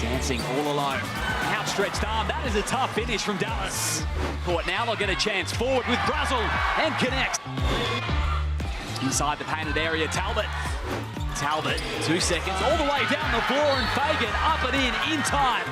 Dancing all alone. Outstretched arm. That is a tough finish from Dallas. Court now they'll get a chance forward with Brazel and connects. Inside the painted area, Talbot. 2 seconds all the way down the floor and Fagan up and in time.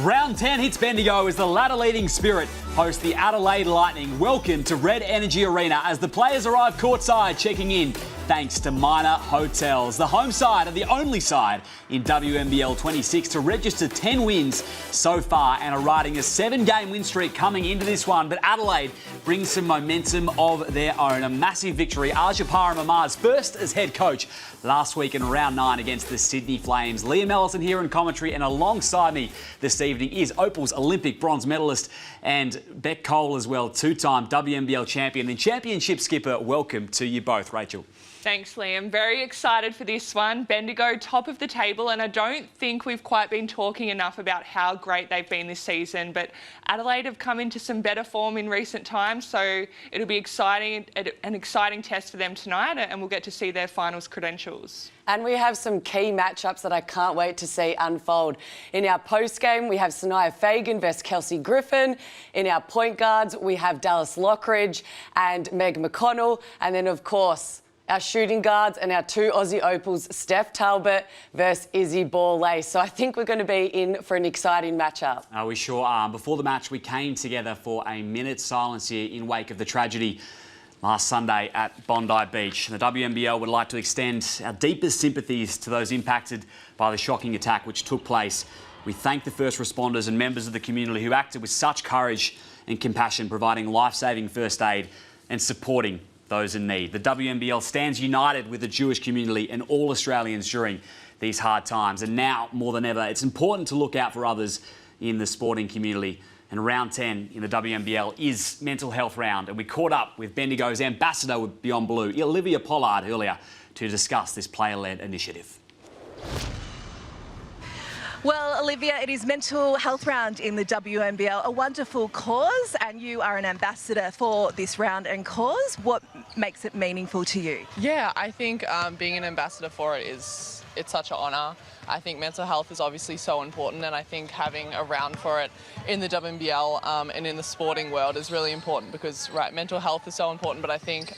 Round 10 hits Bendigo as the ladder-leading Spirit host the Adelaide Lightning. Welcome to Red Energy Arena as the players arrive courtside checking in thanks to Minor Hotels. The home side are the only side in WNBL26 to register 10 wins so far and are riding a 7-game win streak coming into this one. But Adelaide brings some momentum of their own. A massive victory. Aja Parham-Amar's first as head coach last week in round 9 against the Sydney Flames. Liam Ellison here in commentary, and alongside me this evening is Opal's Olympic bronze medalist and Beck Cole as well, 2-time WNBL champion and championship skipper. Welcome to you both, Rachel. Thanks, Liam. Very excited for this one. Bendigo, top of the table, and I don't think we've quite been talking enough about how great they've been this season, but Adelaide have come into some better form in recent times, so it'll be an exciting test for them tonight, and we'll get to see their finals credentials. And we have some key matchups that I can't wait to see unfold. In our post-game, we have Sanaya Fagan versus Kelsey Griffin. In our point guards, we have Dallas Lockridge and Meg McConnell. And then, of course, our shooting guards and our 2 Aussie Opals, Steph Talbot versus Izzy Borley. So I think we're going to be in for an exciting matchup. We sure are. Before the match, we came together for a minute's silence here in wake of the tragedy last Sunday at Bondi Beach. The WNBL would like to extend our deepest sympathies to those impacted by the shocking attack which took place. We thank the first responders and members of the community who acted with such courage and compassion, providing life-saving first aid and supporting those in need. The WNBL stands united with the Jewish community and all Australians during these hard times. And now, more than ever, it's important to look out for others in the sporting community. And round 10 in the WNBL is mental health round. And we caught up with Bendigo's ambassador with Beyond Blue, Olivia Pollard, earlier to discuss this player-led initiative. Well, Olivia, it is Mental Health Round in the WNBL, a wonderful cause, and you are an ambassador for this round and cause. What makes it meaningful to you? Yeah, I think being an ambassador for it it's such an honour. I think mental health is obviously so important, and I think having a round for it in the WNBL and in the sporting world is really important because, right, mental health is so important, but I think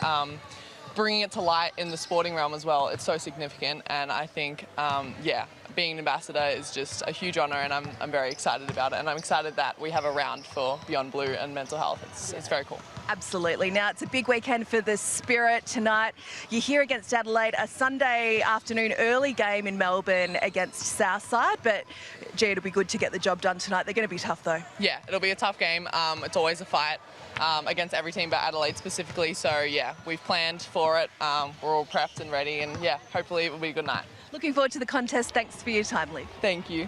bringing it to light in the sporting realm as well, it's so significant, and I think, yeah, being an ambassador is just a huge honour, and I'm very excited about it, and I'm excited that we have a round for Beyond Blue and mental health. It's very cool. Absolutely. Now, it's a big weekend for the Spirit tonight. You're here against Adelaide, a Sunday afternoon early game in Melbourne against Southside, but, gee, it'll be good to get the job done tonight. They're going to be tough, though. Yeah, it'll be a tough game. It's always a fight against every team, but Adelaide specifically. So, yeah, we've planned for it. We're all prepped and ready, and, yeah, hopefully it will be a good night. Looking forward to the contest. Thanks for your time, Liv. Thank you.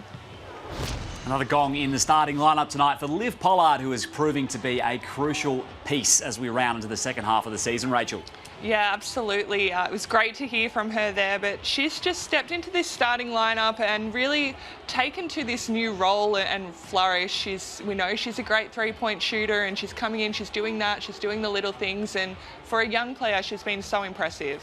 Another gong in the starting lineup tonight for Liv Pollard, who is proving to be a crucial piece as we round into the second half of the season. Rachel. Yeah, absolutely. It was great to hear from her there, but she's just stepped into this starting lineup and really taken to this new role and flourish. We know she's a great three-point shooter, and she's coming in, she's doing that, she's doing the little things, and for a young player, she's been so impressive.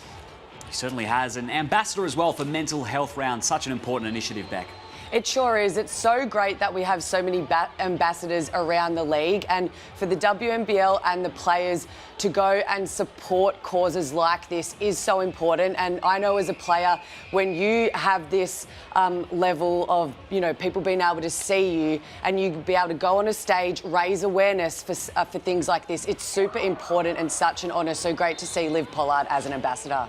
He certainly has. An ambassador as well for Mental Health Round, such an important initiative, Beck. It sure is. It's so great that we have so many ambassadors around the league, and for the WNBL and the players to go and support causes like this is so important. And I know as a player, when you have this level of, you know, people being able to see you and you be able to go on a stage, raise awareness for things like this, it's super important and such an honour. So great to see Liv Pollard as an ambassador.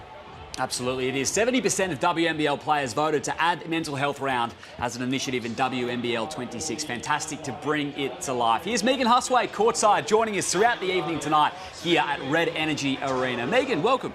Absolutely it is. 70% of WNBL players voted to add Mental Health Round as an initiative in WNBL26. Fantastic to bring it to life. Here's Megan Husway, courtside, joining us throughout the evening tonight here at Red Energy Arena. Megan, welcome.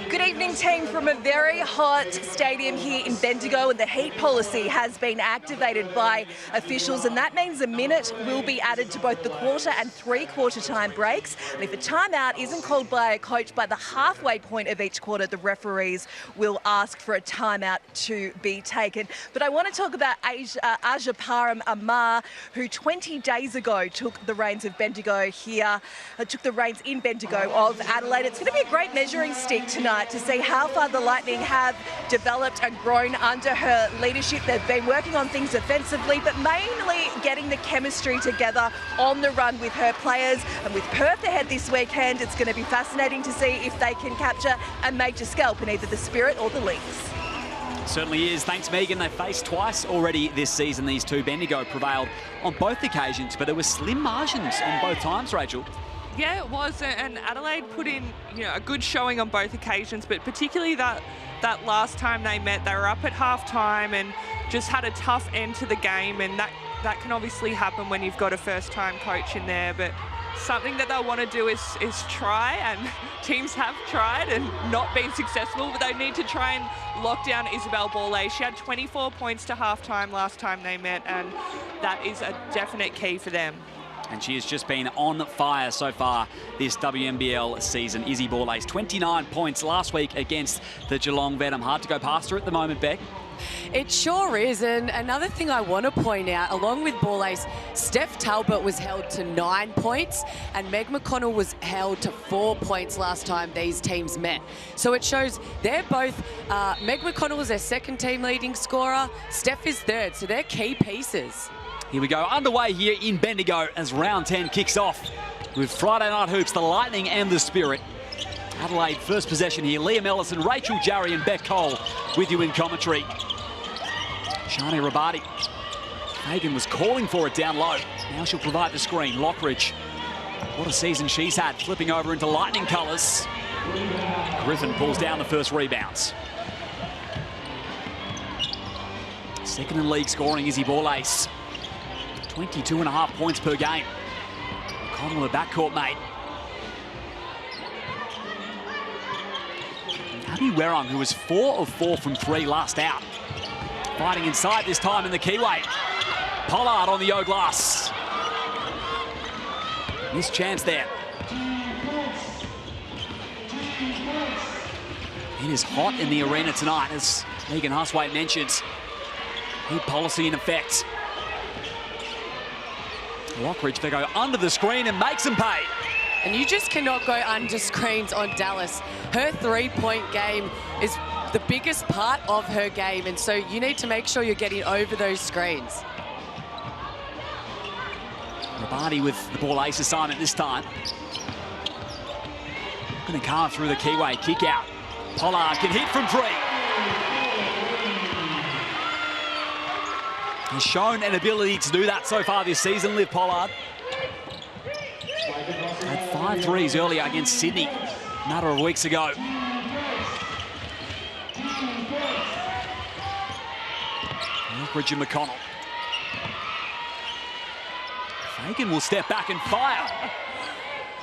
Good evening, team, from a very hot stadium here in Bendigo, and the heat policy has been activated by officials, and that means a minute will be added to both the quarter and three-quarter time breaks. And if a timeout isn't called by a coach by the halfway point of each quarter, the referees will ask for a timeout to be taken. But I want to talk about Aja Parham-Amar, who 20 days ago took the reins of Bendigo here, took the reins in Bendigo of Adelaide. It's going to be a great measuring stick tonight to see how far the Lightning have developed and grown under her leadership. They've been working on things offensively, but mainly getting the chemistry together on the run with her players. And with Perth ahead this weekend, it's going to be fascinating to see if they can capture a major scalp in either the Spirit or the Lynx. Certainly is. Thanks, Megan. They've faced twice already this season, these two. Bendigo prevailed on both occasions, but there were slim margins on both times, Rachel. Yeah, it was, and Adelaide put in, a good showing on both occasions, but particularly that last time they met, they were up at half-time and just had a tough end to the game, and that can obviously happen when you've got a first-time coach in there, but something that they'll want to do is try, and teams have tried and not been successful, but they need to try and lock down Isabel Borlase. She had 24 points to half-time last time they met, and that is a definite key for them. And she has just been on fire so far this WNBL season. Izzy Borlase, 29 points last week against the Geelong Venom. Hard to go past her at the moment, Beck. It sure is. And another thing I want to point out, along with Borlase, Steph Talbot was held to 9 points and Meg McConnell was held to 4 points last time these teams met. So it shows they're both, Meg McConnell was their second team leading scorer, Steph is third, so they're key pieces. Here we go, underway here in Bendigo as round 10 kicks off with Friday Night Hoops, the Lightning and the Spirit. Adelaide first possession here. Liam Ellison, Rachel Jarry and Beck Cole with you in commentary. Shani Rabati. Hagan was calling for it down low. Now she'll provide the screen. Lockridge. What a season she's had, flipping over into Lightning colours. Griffin pulls down the first rebounds. Second in league scoring, Izzy Borlase. 22.5 points per game. Connell, the backcourt mate. Abby Werrong, who was 4 of 4 from 3 last out. Fighting inside this time in the keyway. Pollard on the O-glass. Missed chance there. It is hot in the arena tonight, as Megan Huswaite mentions. Heat policy in effect. Lockridge, they go under the screen and makes them pay. And you just cannot go under screens on Dallas. Her three-point game is the biggest part of her game, and so you need to make sure you're getting over those screens. Rabati with the Borlase assignment this time. Going to carve through the keyway, kick out. Pollard can hit from 3. Has shown an ability to do that so far this season, Liv Pollard. Had 5 threes earlier against Sydney a matter of weeks ago. Lockridge and McConnell. Fagan will step back and fire.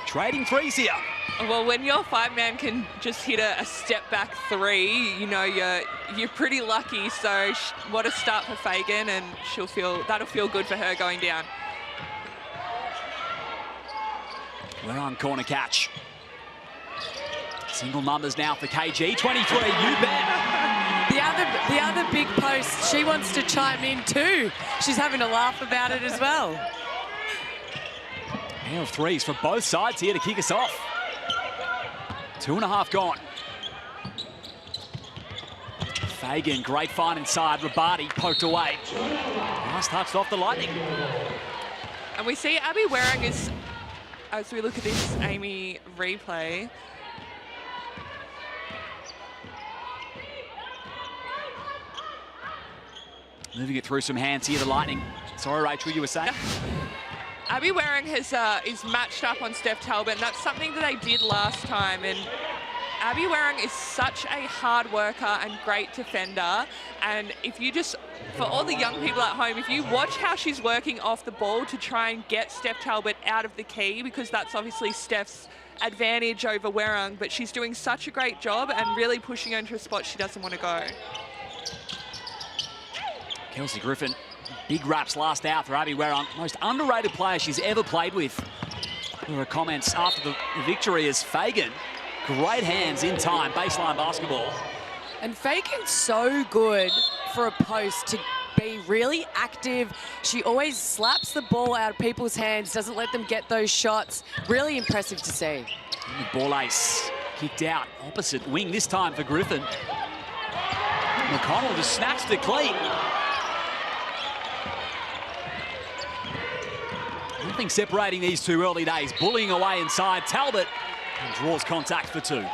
Trading threes here. Well, when your 5-man can just hit a step-back 3, you're pretty lucky. So what a start for Fagan, and that'll feel good for her going down. We're on corner catch. Single numbers now for KG. 23, you bet. The other big post, she wants to chime in too. She's having a laugh about it as well. Pair of threes for both sides here to kick us off. 2.5 gone. Fagan, great find inside. Rabati poked away. Last touched off the Lightning. And we see Abby Werrong is, as we look at this Amy replay, moving it through some hands here, the Lightning. Sorry, Rachel, you were saying? Abby Werrong is matched up on Steph Talbot, and that's something that they did last time. And Abby Werrong is such a hard worker and great defender. And if you just, for all the young people at home, if you watch how she's working off the ball to try and get Steph Talbot out of the key, because that's obviously Steph's advantage over Werrong, but she's doing such a great job and really pushing her into a spot she doesn't want to go. Kelsey Griffin, big raps last out for Abby Werrong. Most underrated player she's ever played with. Her comments after the victory is Fagan. Great hands in time, baseline basketball. And Fagan's so good for a post to be really active. She always slaps the ball out of people's hands, doesn't let them get those shots. Really impressive to see. Borlase Kicked out, opposite wing, this time for Griffin. McConnell just snatched it clean. Nothing separating these two early days. Bullying away inside, Talbot, and draws contact for 2.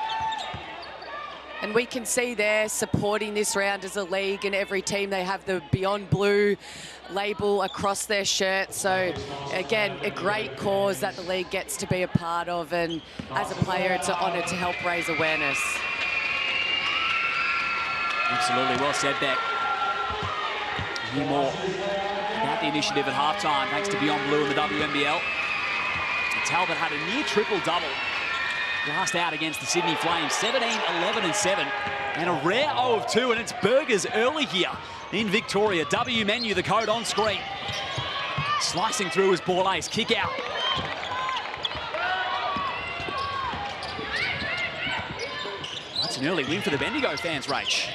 And we can see they're supporting this round as a league, and every team, they have the Beyond Blue label across their shirt. So again, a great cause that the league gets to be a part of, and as a player, it's an honour to help raise awareness. Absolutely, well said, Beck. Hear more about the initiative at halftime, thanks to Beyond Blue and the WNBL. Talbot had a near triple-double last out against the Sydney Flames, 17, 11 and 7, and a rare 0 of 2, and it's burgers early here in Victoria. W menu, the code on screen. Slicing through his ball ace, kick out. That's an early win for the Bendigo fans, Rach.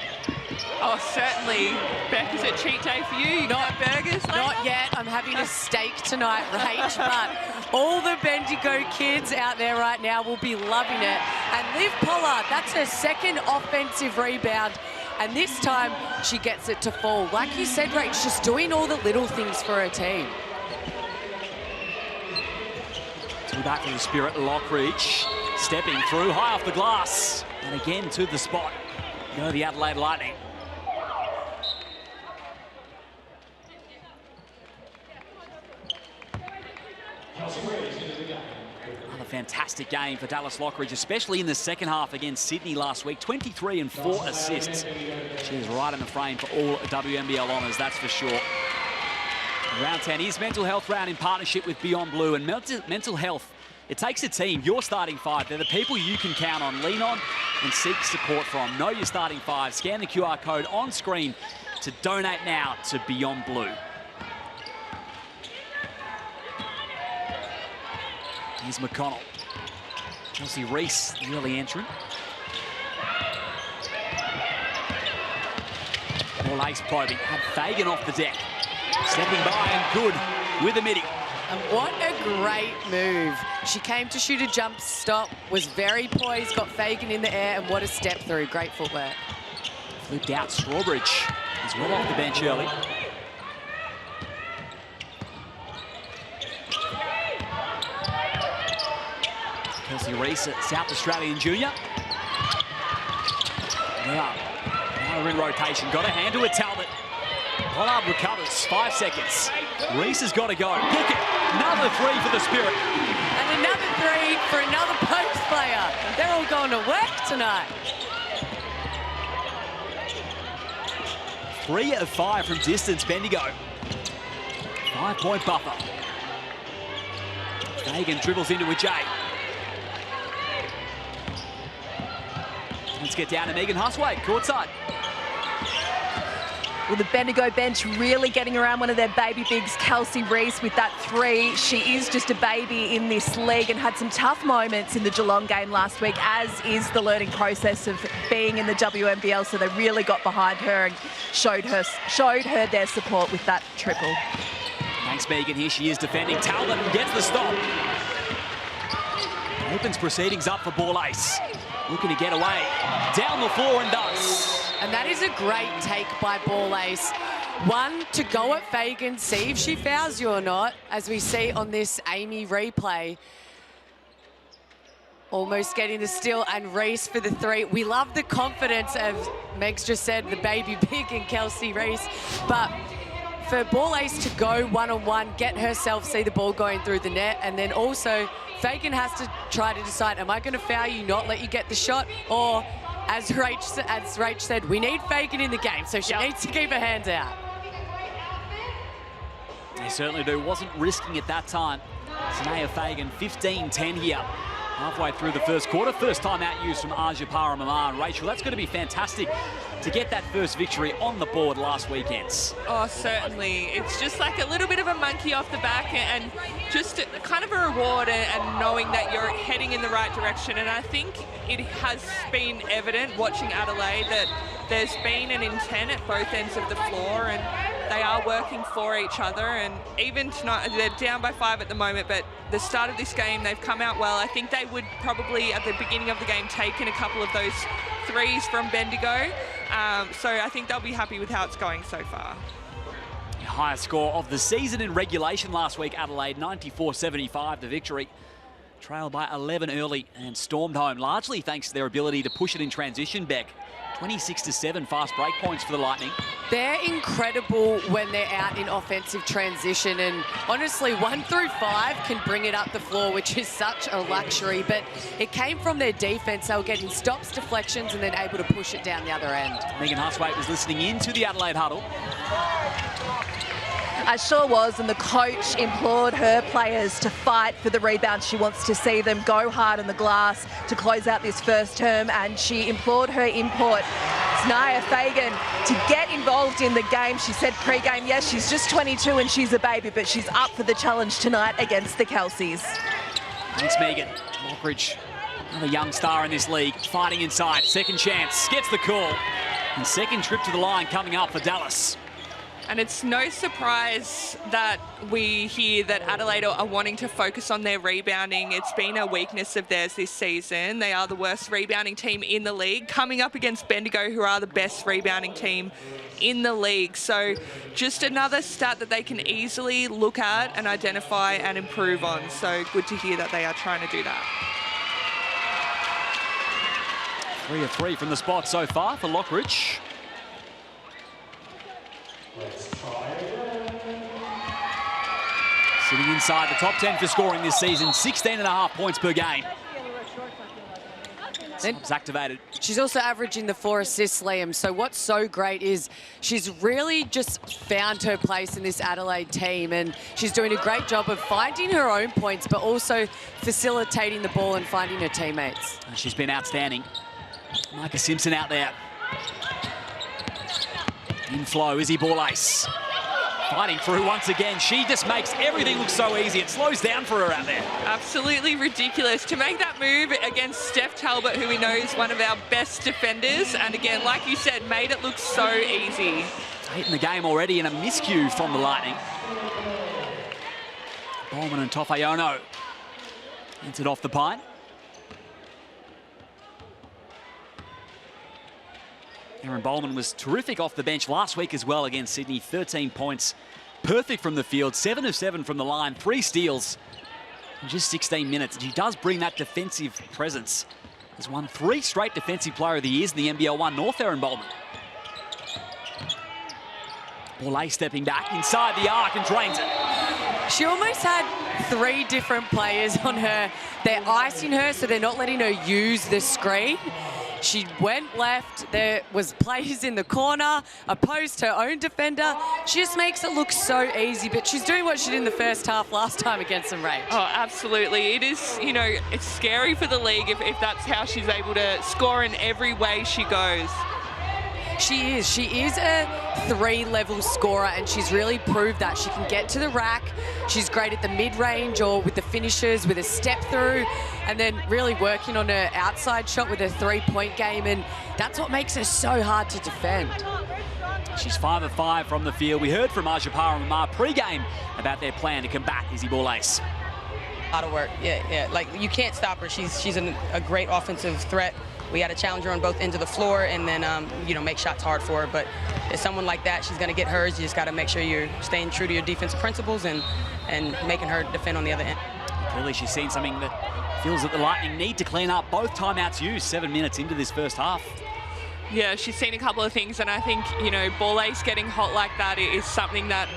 Oh, certainly. Beck, is it cheat day for you? You got burgers later? Not yet. I'm having a steak tonight, Rach, but all the Bendigo kids out there right now will be loving it. And Liv Pollard, that's her second offensive rebound, and this time she gets it to fall. Like you said, Rach, just doing all the little things for her team. Two back to the Spirit, Lockridge, stepping through, high off the glass, and again to the spot. Go the Adelaide Lightning. Another fantastic game for Dallas Lockridge, especially in the second half against Sydney last week. 23 and 4 assists. She is right in the frame for all WNBL honours, that's for sure. Round 10 is mental health round in partnership with Beyond Blue, and mental health, it takes a team. Your starting 5, they're the people you can count on, lean on and seek support from. Know your starting 5. Scan the QR code on screen to donate now to Beyond Blue. Here's McConnell. Chelsea Reese, the early entrant. Ball ace probing, had Fagan off the deck. Stepping by and good with the midi. And what a great move. She came to shoot a jump stop, was very poised, got Fagan in the air, and what a step through. Great footwork. Flipped out Strawbridge. He's well off the bench early. Kelsey Reese, South Australian junior. Now we're in rotation. Got a hand to it, Talbot. Pollard recovers, 5 seconds. Reese has got to go. Book it. Another 3 for the Spirit. And another 3 for another post player. They're all going to work tonight. 3 of 5 from distance, Bendigo. 5-point buffer. Fagan dribbles into a J. Let's get down to Megan Huswaite, courtside. Well, the Bendigo bench really getting around one of their baby bigs, Kelsey Reese, with that 3. She is just a baby in this league and had some tough moments in the Geelong game last week, as is the learning process of being in the WNBL. So they really got behind her and showed her their support with that triple. Thanks, Megan. Here she is defending. Talbot gets the stop. Opens proceedings up for ball ace. Looking to get away. Down the floor and does. And that is a great take by ball ace. One, to go at Fagan, see if she fouls you or not, as we see on this Amy replay. Almost getting the steal, and Reese for the 3. We love the confidence of, Meg's just said, the baby big and Kelsey Reese. But for ball ace to go one-on-one, get herself, see the ball going through the net, and then also Fagan has to try to decide, am I going to foul you, not let you get the shot, or as Rach said, we need Fagan in the game, so she needs to keep her hands out. They certainly do. Wasn't risking it that time. Sanaya Fagan, 15-10 here. Halfway through the first quarter. First time out use from Aja Paramama. And Rachel, that's going to be fantastic to get that first victory on the board last weekend. Oh, certainly. It's just like a little bit of a monkey off the back, and just kind of a reward, and knowing that you're heading in the right direction. And I think it has been evident watching Adelaide that there's been an intent at both ends of the floor, and they are working for each other. And even tonight, they're down by 5 at the moment, but the start of this game, they've come out well. I think they would probably, at the beginning of the game, taken a couple of those threes from Bendigo. So I think they'll be happy with how it's going so far. Highest score of the season in regulation last week, Adelaide, 94-75, the victory. Trailed by 11 early and stormed home, largely thanks to their ability to push it in transition, Beck. 26-7 fast break points for the Lightning. They're incredible when they're out in offensive transition, and honestly 1 through 5 can bring it up the floor, which is such a luxury, but it came from their defense. They were getting stops, deflections, and then able to push it down the other end. Megan Huswaite was listening in to the Adelaide huddle. I sure was, and the coach implored her players to fight for the rebound. She wants to see them go hard on the glass to close out this first term, and she implored her import, Znaya Fagan, to get involved in the game. She said pre-game, yes, she's just 22 and she's a baby, but she's up for the challenge tonight against the Kelseys. Thanks, Megan. Lockridge, another young star in this league, fighting inside. Second chance, gets the call. And second trip to the line coming up for Dallas. And it's no surprise that we hear that Adelaide are wanting to focus on their rebounding. It's been a weakness of theirs this season. They are the worst rebounding team in the league, coming up against Bendigo, who are the best rebounding team in the league. So just another stat that they can easily look at and identify and improve on. So good to hear that they are trying to do that. 3 of 3 from the spot so far for Lockridge. Sitting inside the top 10 for scoring this season, 16.5 points per game. It's activated. She's also averaging the 4 assists, Liam. So what's so great is she's really just found her place in this Adelaide team, and she's doing a great job of finding her own points, but also facilitating the ball and finding her teammates. She's been outstanding. Micah Simpson out there. In flow, Izzy Borlase. Fighting through once again. She just makes everything look so easy. It slows down for her out there. Absolutely Ridiculous to make that move against Steph Talbot, who we know is one of our best defenders. And again, like you said, made it look so easy. 8 in the game already and a miscue from the Lightning. Bowman and Tofeono entered off the pine. Aaron Bowman was terrific off the bench last week as well against Sydney. 13 points, perfect from the field, 7 of 7 from the line, 3 steals in just 16 minutes. And she does bring that defensive presence. Has won 3 straight Defensive Player of the Years in the NBL 1 North, Aaron Bowman. Borlase stepping back inside the arc and drains it. She almost had 3 different players on her. They're icing her, so they're not letting her use the screen. She went left, there was players in the corner, opposed her own defender. She just makes it look so easy, but she's doing what she did in the first half last time against some range. Oh, absolutely. It is, you know, it's scary for the league if that's how she's able to score in every way she goes. She is a 3-level scorer, and she's really proved that. She can get to the rack. She's great at the mid-range or with the finishes, with a step through, and then really working on her outside shot with her 3-point game, and that's what makes her so hard to defend. She's 5 of 5 from the field. We heard from Ajapara and Mamar pre-game about their plan to combat Izzy Borlase. A lot of work, yeah. Like, you can't stop her. She's a great offensive threat. We had to challenge her on both ends of the floor and then, make shots hard for her. But as someone like that, she's going to get hers. You just got to make sure you're staying true to your defensive principles and making her defend on the other end. Clearly, she's seen something that feels that the Lightning need to clean up. Both timeouts used 7 minutes into this first half. Yeah, she's seen a couple of things, and I think, Borlase getting hot like that is something that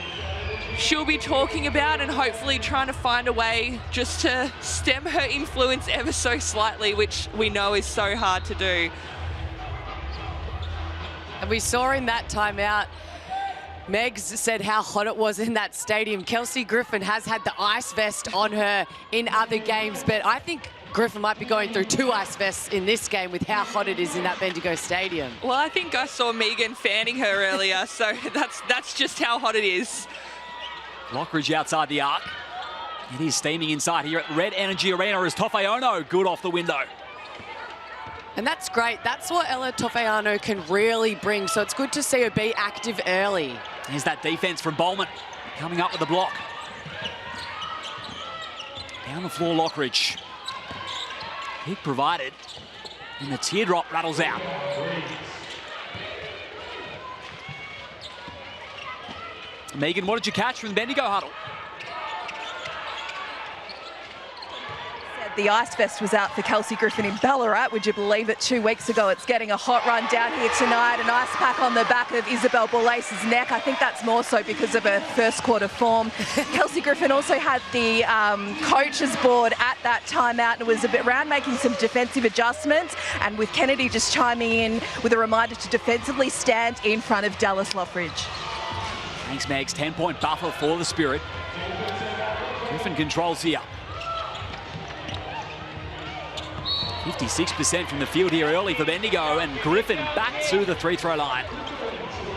she'll be talking about and hopefully trying to find a way just to stem her influence ever so slightly, which we know is so hard to do. And we saw in that timeout, Megs said how hot it was in that stadium. Kelsey Griffin has had the ice vest on her in other games, but I think Griffin might be going through 2 ice vests in this game with how hot it is in that Bendigo stadium. Well, I think I saw Megan fanning her earlier, so that's just how hot it is. Lockridge outside the arc. It is steaming inside here at Red Energy Arena as Tofeono good off the window. And that's great. That's what Ella Tofeono can really bring, so it's good to see her be active early. Here's that defense from Bowman coming up with the block. Down the floor, Lockridge. Kick provided. And the teardrop rattles out. Megan, what did you catch from the Bendigo huddle? The Ice Vest was out for Kelsey Griffin in Ballarat. Would you believe it? 2 weeks ago. It's getting a hot run down here tonight. An ice pack on the back of Isabel Boulace's neck. I think that's more so because of her first quarter form. Kelsey Griffin also had the coaches board at that timeout and was a bit around making some defensive adjustments. And with Kennedy just chiming in with a reminder to defensively stand in front of Dallas Lockridge. Thanks, Megs. 10-point buffer for the Spirit. Griffin controls here. 56% from the field here early for Bendigo, and Griffin back to the free-throw line. In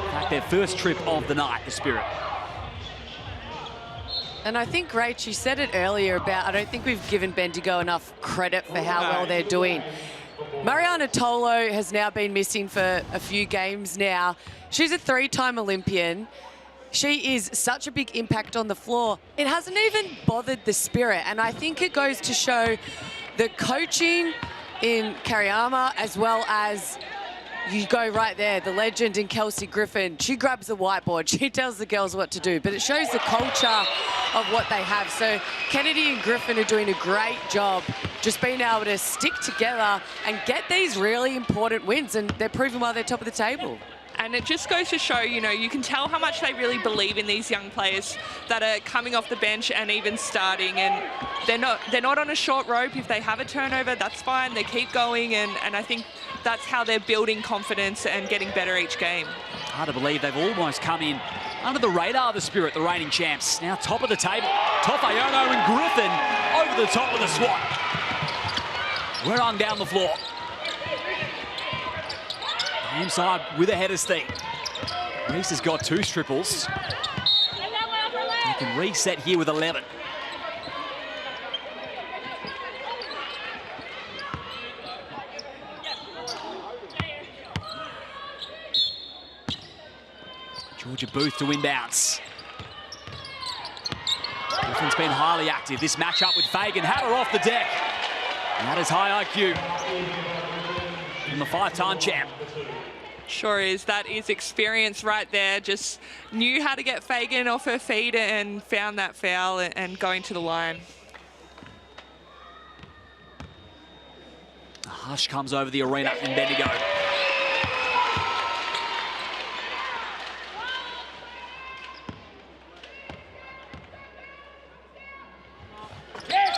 fact, their first trip of the night, the Spirit. And I think, Rach, you said it earlier about, I don't think we've given Bendigo enough credit for how well they're doing. Mariana Tolo has now been missing for a few games now. She's a 3-time Olympian. She is such a big impact on the floor. It hasn't even bothered the Spirit, and I think it goes to show the coaching in Kariyama, as well as, you go right there, the legend in Kelsey Griffin. She grabs the whiteboard, she tells the girls what to do, but it shows the culture of what they have. So Kennedy and Griffin are doing a great job just being able to stick together and get these really important wins, and they're proving why they're top of the table. And it just goes to show, you know, you can tell how much they really believe in these young players that are coming off the bench and even starting. And they're not on a short rope. If they have a turnover, that's fine. They keep going. And I think that's how they're building confidence and getting better each game. Hard to believe they've almost come in under the radar of the Spirit, the reigning champs. Now top of the table. Tofayono and Griffin over the top of the swat. We're on down the floor. Inside with a head of steam. Reese has got 2 triples. He can reset here with 11. Georgia Booth to inbounds. Griffin's been highly active. This matchup with Fagan had her off the deck. And that is high IQ from the 5-time champ. Sure is. That is experience right there. Just knew how to get Fagan off her feet and found that foul and going to the line. A hush comes over the arena in Bendigo.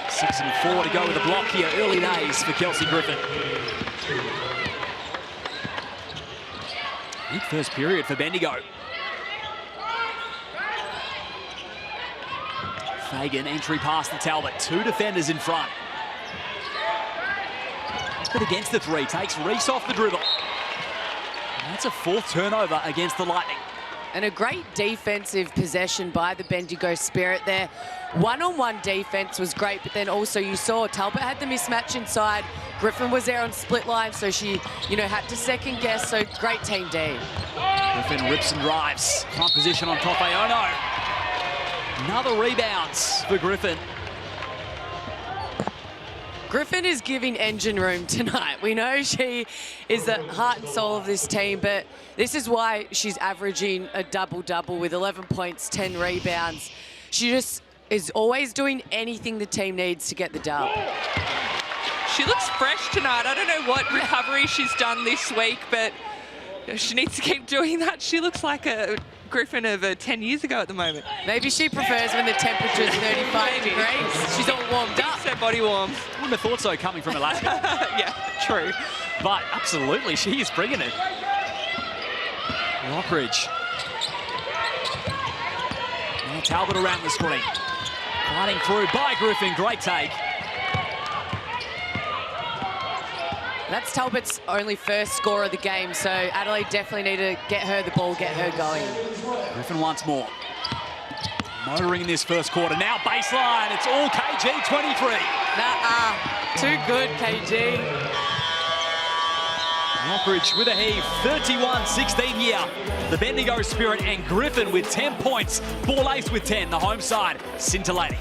Six and 4 to go with the block here. Early days for Kelsey Griffin. Big first period for Bendigo. Fagan, entry past the Talbot. 2 defenders in front. But against the 3, takes Reese off the dribble. And that's a 4th turnover against the Lightning. And a great defensive possession by the Bendigo Spirit there. One-on-one defense was great, but then also you saw Talbot had the mismatch inside. Griffin was there on split line, so she, had to second guess, so great team D. Griffin rips and drives. Front position on Tofayono. Another rebounds for Griffin. Griffin is giving engine room tonight. We know she is the heart and soul of this team, but this is why she's averaging a double-double with 11 points, 10 rebounds. She just is always doing anything the team needs to get the dub. She looks fresh tonight. I don't know what recovery she's done this week, but she needs to keep doing that. She looks like a Griffin of 10 years ago at the moment. Maybe she prefers when the temperature's 35 degrees. She's all warmed up. Her body warm. I wouldn't have thought so coming from Alaska. Yeah, true. But absolutely, she is bringing it. Lockridge. Now Talbot around the screen. Fighting through by Griffin. Great take. That's Talbot's only first score of the game, so Adelaide definitely need to get her the ball, get her going. Griffin once more. Motoring in this first quarter. Now baseline. It's all KG 23. Too good, KG. Lockridge with a heave. 31-16 here. The Bendigo Spirit and Griffin with 10 points. Boulace with 10. The home side scintillating.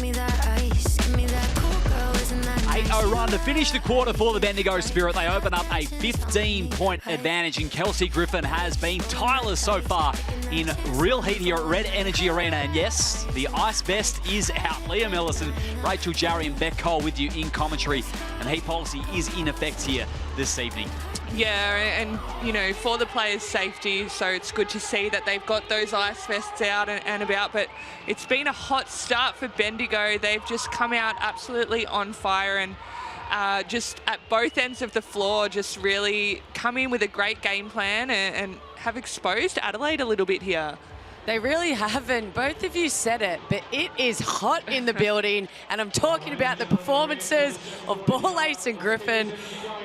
me that ice, give me that cool girl, isn't that nice? 8-0 run to finish the quarter for the Bendigo Spirit. They open up a 15-point advantage, and Kelsey Griffin has been tireless so far in real heat here at Red Energy Arena. And yes, the ice vest is out. Liam Ellison, Rachel Jarry and Beck Cole with you in commentary. And heat policy is in effect here this evening. Yeah, and, you know, for the players' safety, so it's good to see that they've got those ice vests out and about, but it's been a hot start for Bendigo. They've just come out absolutely on fire and just at both ends of the floor, just really come in with a great game plan and have exposed Adelaide a little bit here. They really haven't. Both of you said it, but it is hot in the building, and I'm talking about the performances of Ball Ace and Griffin.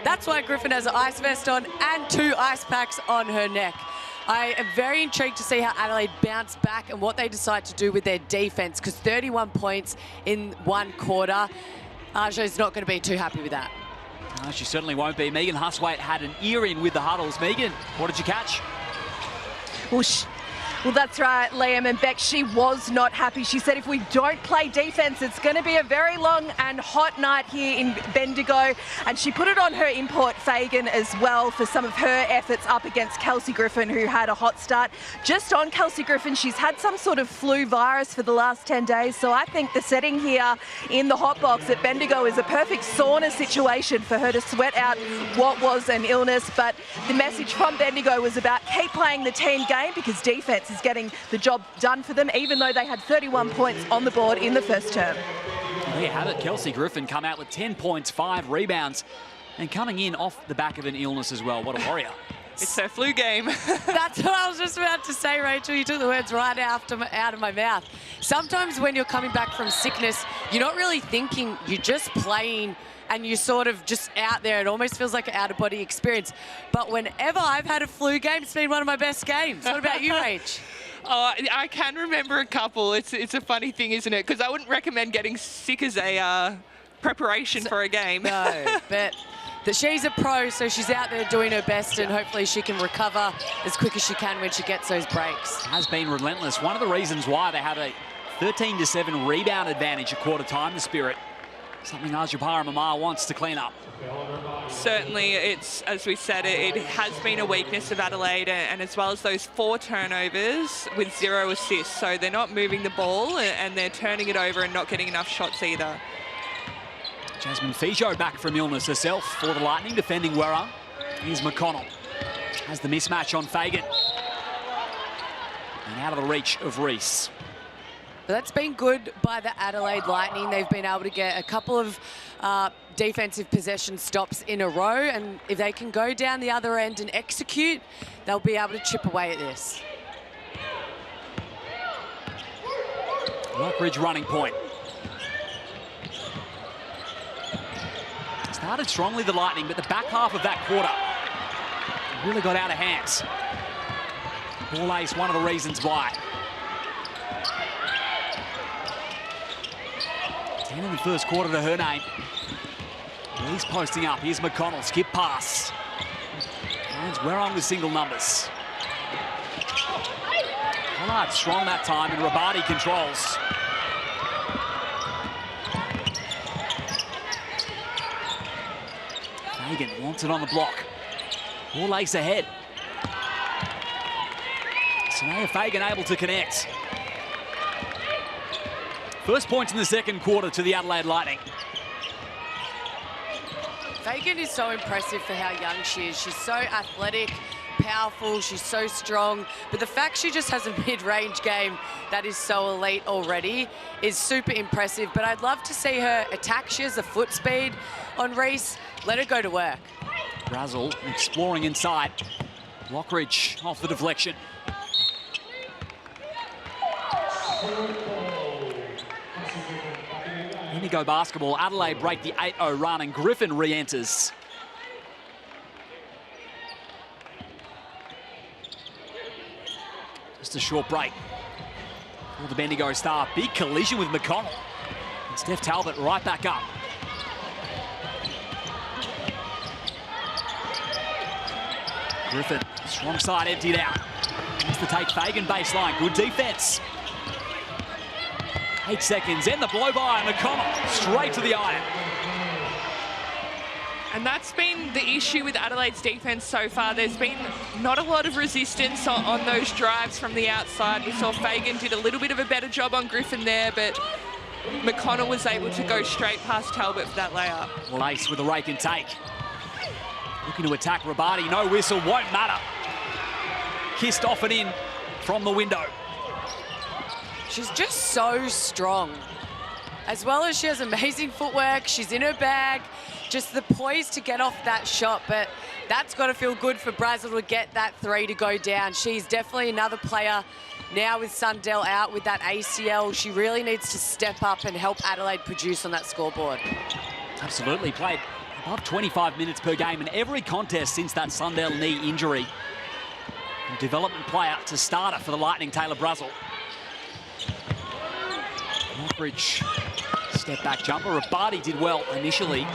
That's why Griffin has an ice vest on and 2 ice packs on her neck. I am very intrigued to see how Adelaide bounce back and what they decide to do with their defense, because 31 points in 1 quarter. Ajo's not going to be too happy with that. No, she certainly won't be. Megan Huswaite had an ear in with the huddles. Megan, what did you catch? Well, that's right, Liam and Beck. She was not happy. She said if we don't play defence, it's going to be a very long and hot night here in Bendigo. And she put it on her import, Fagan, as well, for some of her efforts up against Kelsey Griffin, who had a hot start. Just on Kelsey Griffin, she's had some sort of flu virus for the last 10 days. So I think the setting here in the hot box at Bendigo is a perfect sauna situation for her to sweat out what was an illness. But the message from Bendigo was about keep playing the team game, because defence is getting the job done for them, even though they had 31 points on the board in the first term. There you have it. Kelsey Griffin come out with 10 points, 5 rebounds, and coming in off the back of an illness as well. What a warrior. It's her flu game. That's what I was just about to say, Rachel. You took the words right out of my mouth. Sometimes when you're coming back from sickness, you're not really thinking, you're just playing and you're sort of just out there. It almost feels like an out-of-body experience. But whenever I've had a flu game, it's been one of my best games. What about you, Rach? Oh, I can remember a couple. It's a funny thing, isn't it? Because I wouldn't recommend getting sick as a preparation for a game. No, but she's a pro, so she's out there doing her best, and hopefully she can recover as quick as she can when she gets those breaks. Has been relentless. One of the reasons why they have a 13-7 rebound advantage at quarter time, the Spirit. Something Arjapara Mamar wants to clean up. Certainly, it's, as we said, it has been a weakness of Adelaide, and as well as those 4 turnovers with 0 assists. So they're not moving the ball, and they're turning it over and not getting enough shots either. Jasmine Fijo back from illness herself for the Lightning, defending Werra. Here's McConnell. Has the mismatch on Fagan. And out of the reach of Reese. That's been good by the Adelaide Lightning. They've been able to get a couple of defensive possession stops in a row, and if they can go down the other end and execute, they'll be able to chip away at this. Lockridge running point. Started strongly, the Lightning, but the back half of that quarter really got out of hands. Ball Ace, one of the reasons why. 10 in the first quarter to her name. He's posting up. Here's McConnell. Skip pass. And we're on with single numbers. Pollard strong that time, and Rabadi controls. Fagan wants it on the block. Ball Ace ahead. Sanaya Fagan able to connect. First points in the second quarter to the Adelaide Lightning. Fagan is so impressive for how young she is. She's so athletic, powerful, she's so strong. But the fact she just has a mid-range game that is so elite already is super impressive. But I'd love to see her attack. She has the foot speed on Reese. Let her go to work. Brazel exploring inside. Lockridge off the deflection. Bendigo basketball. Adelaide break the 8-0 run, and Griffin re-enters. Just a short break for the Bendigo star. Big collision with McConnell. And Steph Talbot right back up. Griffin, strong side emptied out. Has to take Fagan baseline. Good defense. 8 seconds, and the blow by McConnell, straight to the iron. And that's been the issue with Adelaide's defence so far. There's been not a lot of resistance on those drives from the outside. We saw Fagan did a little bit of a better job on Griffin there, but McConnell was able to go straight past Talbot for that layup. Well, Ace with a rake and take. Looking to attack Rabati, no whistle, won't matter. Kissed off and in from the window. She's just so strong. As well as she has amazing footwork, she's in her bag, just the poise to get off that shot, but that's got to feel good for Brazil to get that three to go down. She's definitely another player now with Sundell out with that ACL. She really needs to step up and help Adelaide produce on that scoreboard. Absolutely, played above 25 minutes per game in every contest since that Sundell knee injury. From development player to starter for the Lightning, Taylor Brazil. Mockridge, step back jumper. Rabati did well initially.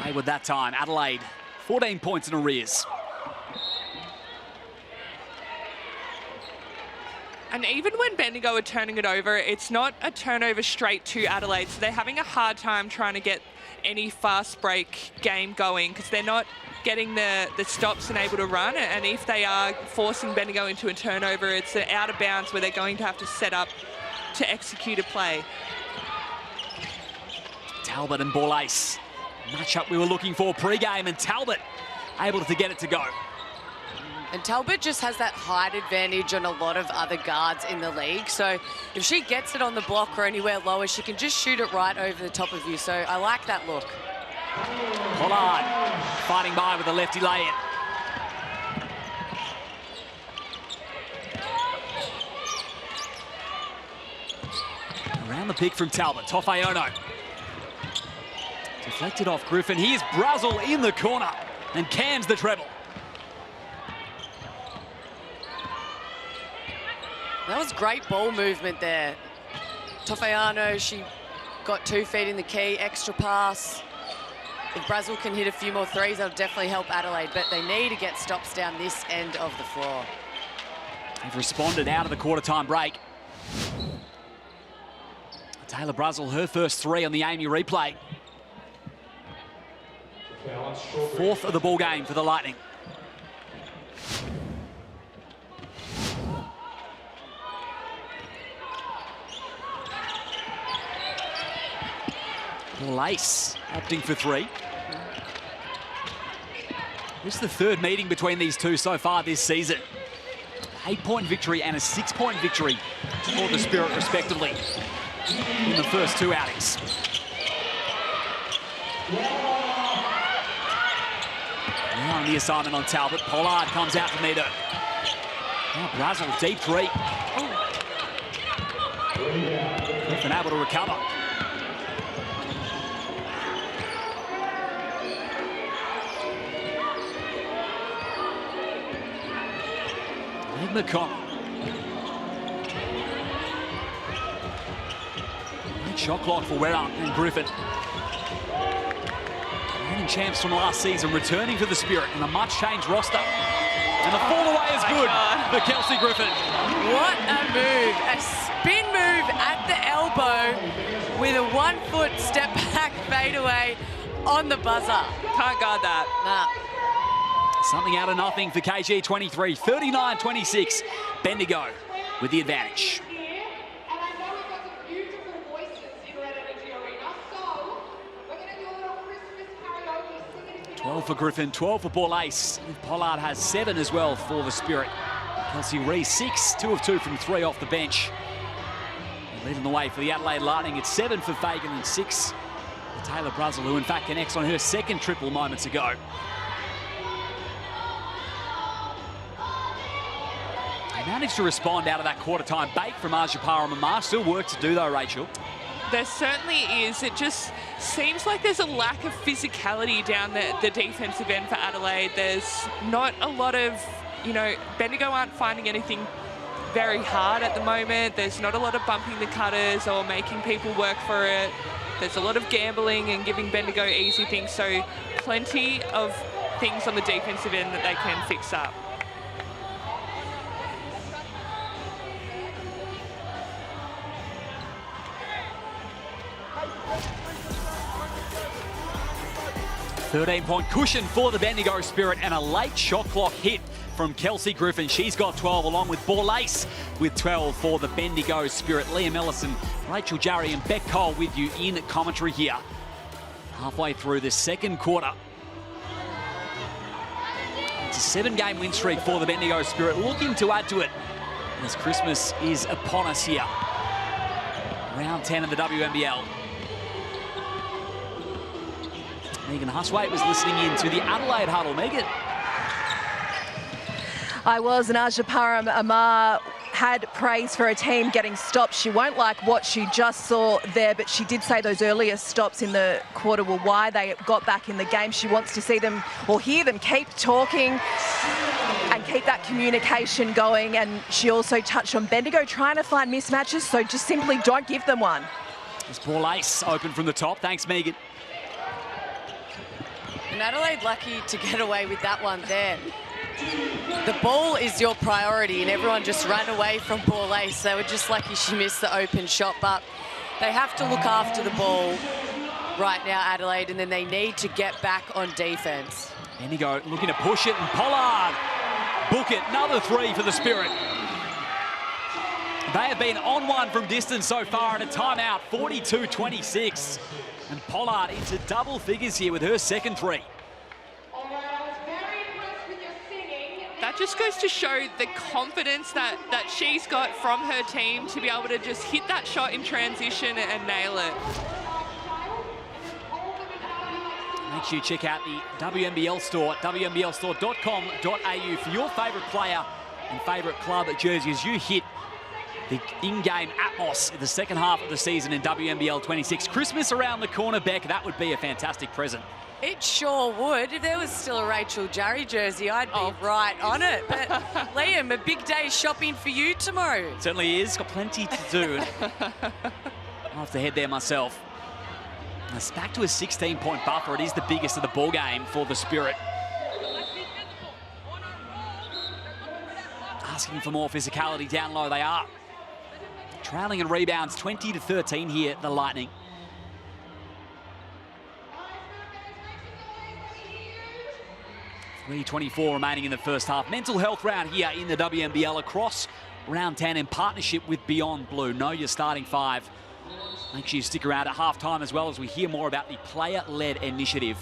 Hayward that time. Adelaide, 14 points in arrears. And even when Bendigo are turning it over, it's not a turnover straight to Adelaide. So they're having a hard time trying to get any fast break game going because they're not getting the stops and able to run. And if they are forcing Bendigo into a turnover, it's out of bounds where they're going to have to set up to execute a play. Talbot and Ball Ace. Matchup we were looking for pre-game, and Talbot able to get it to go. And Talbot just has that height advantage on a lot of other guards in the league. So if she gets it on the block or anywhere lower, she can just shoot it right over the top of you. So I like that look. Pollard fighting by with a lefty lay-in. Around the pick from Talbot, Tofeono. Deflected off Griffin. Here's Brazil in the corner and cans the treble. That was great ball movement there. Tofeono, she got 2 feet in the key, extra pass. If Brazil can hit a few more threes, that'll definitely help Adelaide, but they need to get stops down this end of the floor. They've responded out of the quarter-time break. Taylor Brazil, her first 3 on the Amy replay. 4th of the ball game for the Lightning. Lace opting for 3. This is the 3rd meeting between these two so far this season. 8-point victory and a 6-point victory for the Spirit, respectively, in the first 2 outings. Now on the assignment on Talbot. Pollard comes out to meet her. Now Brazil, deep 3. Griffin able to recover. McConnell. Great shot clock for Werra and Griffin. Reigning champs from last season returning to the Spirit in a much-changed roster. And the fall away is good for Kelsey Griffin. What a move. A spin move at the elbow with a 1-foot step back fadeaway on the buzzer. Can't guard that. Nah. Something out of nothing for KG23, 39-26. Bendigo with the advantage. 12 for Griffin, 12 for Ball Ace. Pollard has 7 as well for the Spirit. Kelsey Reese, 6, 2 of 2 from 3 off the bench. Leading the way for the Adelaide Lightning, it's 7 for Fagan and 6 for Taylor Brazil, who in fact connects on her 2nd triple moments ago. They managed to respond out of that quarter-time bait from Arjapara and Mamar. Still work to do though, Rachel. There certainly is. It just seems like there's a lack of physicality down the defensive end for Adelaide. There's not a lot of, Bendigo aren't finding anything very hard at the moment. There's not a lot of bumping the cutters or making people work for it. There's a lot of gambling and giving Bendigo easy things. So plenty of things on the defensive end that they can fix up. 13-point cushion for the Bendigo Spirit and a late shot clock hit from Kelsey Griffin. She's got 12 along with Borlace with 12 for the Bendigo Spirit. Liam Ellison, Rachel Jarry and Beck Cole with you in commentary here. Halfway through the second quarter. It's a 7-game win streak for the Bendigo Spirit, looking to add to it as Christmas is upon us here. Round 10 of the WNBL. Megan Huswaite was listening in to the Adelaide huddle. Megan. I was, and Aja Param Amar had praise for her team getting stopped. She won't like what she just saw there, but she did say those earlier stops in the quarter were why they got back in the game. She wants to see them or hear them keep talking and keep that communication going. And she also touched on Bendigo trying to find mismatches, so just simply don't give them one. It's Borlace open from the top. Thanks, Megan. And Adelaide lucky to get away with that one there. The ball is your priority, and everyone just ran away from Borlace. They were just lucky she missed the open shot, but they have to look after the ball right now, Adelaide, and then they need to get back on defense. Bendigo looking to push it, and Pollard book it. Another 3 for the Spirit. They have been on one from distance so far, and a timeout, 42-26. And Pollard into double figures here with her second 3. That just goes to show the confidence that she's got from her team to be able to just hit that shot in transition and nail it. Make sure you check out the WNBL store, WNBLstore.com.au for your favourite player and favourite club jerseys. You hit the in-game atmos in the second half of the season in WNBL26. Christmas around the corner, Beck. That would be a fantastic present. It sure would. If there was still a Rachel Jarry jersey, I'd be right on it. But Liam, a big day shopping for you tomorrow. It certainly is. Got plenty to do. I'll have to head there myself. It's back to a 16-point buffer. It is the biggest of the ball game for the Spirit. Asking for more physicality down low, they are. Trailing in rebounds, 20-13 here, the Lightning. 3:24 remaining in the first half. Mental health round here in the WNBL across round 10 in partnership with Beyond Blue. Know your starting 5. Make sure you stick around at halftime as well as we hear more about the player-led initiative.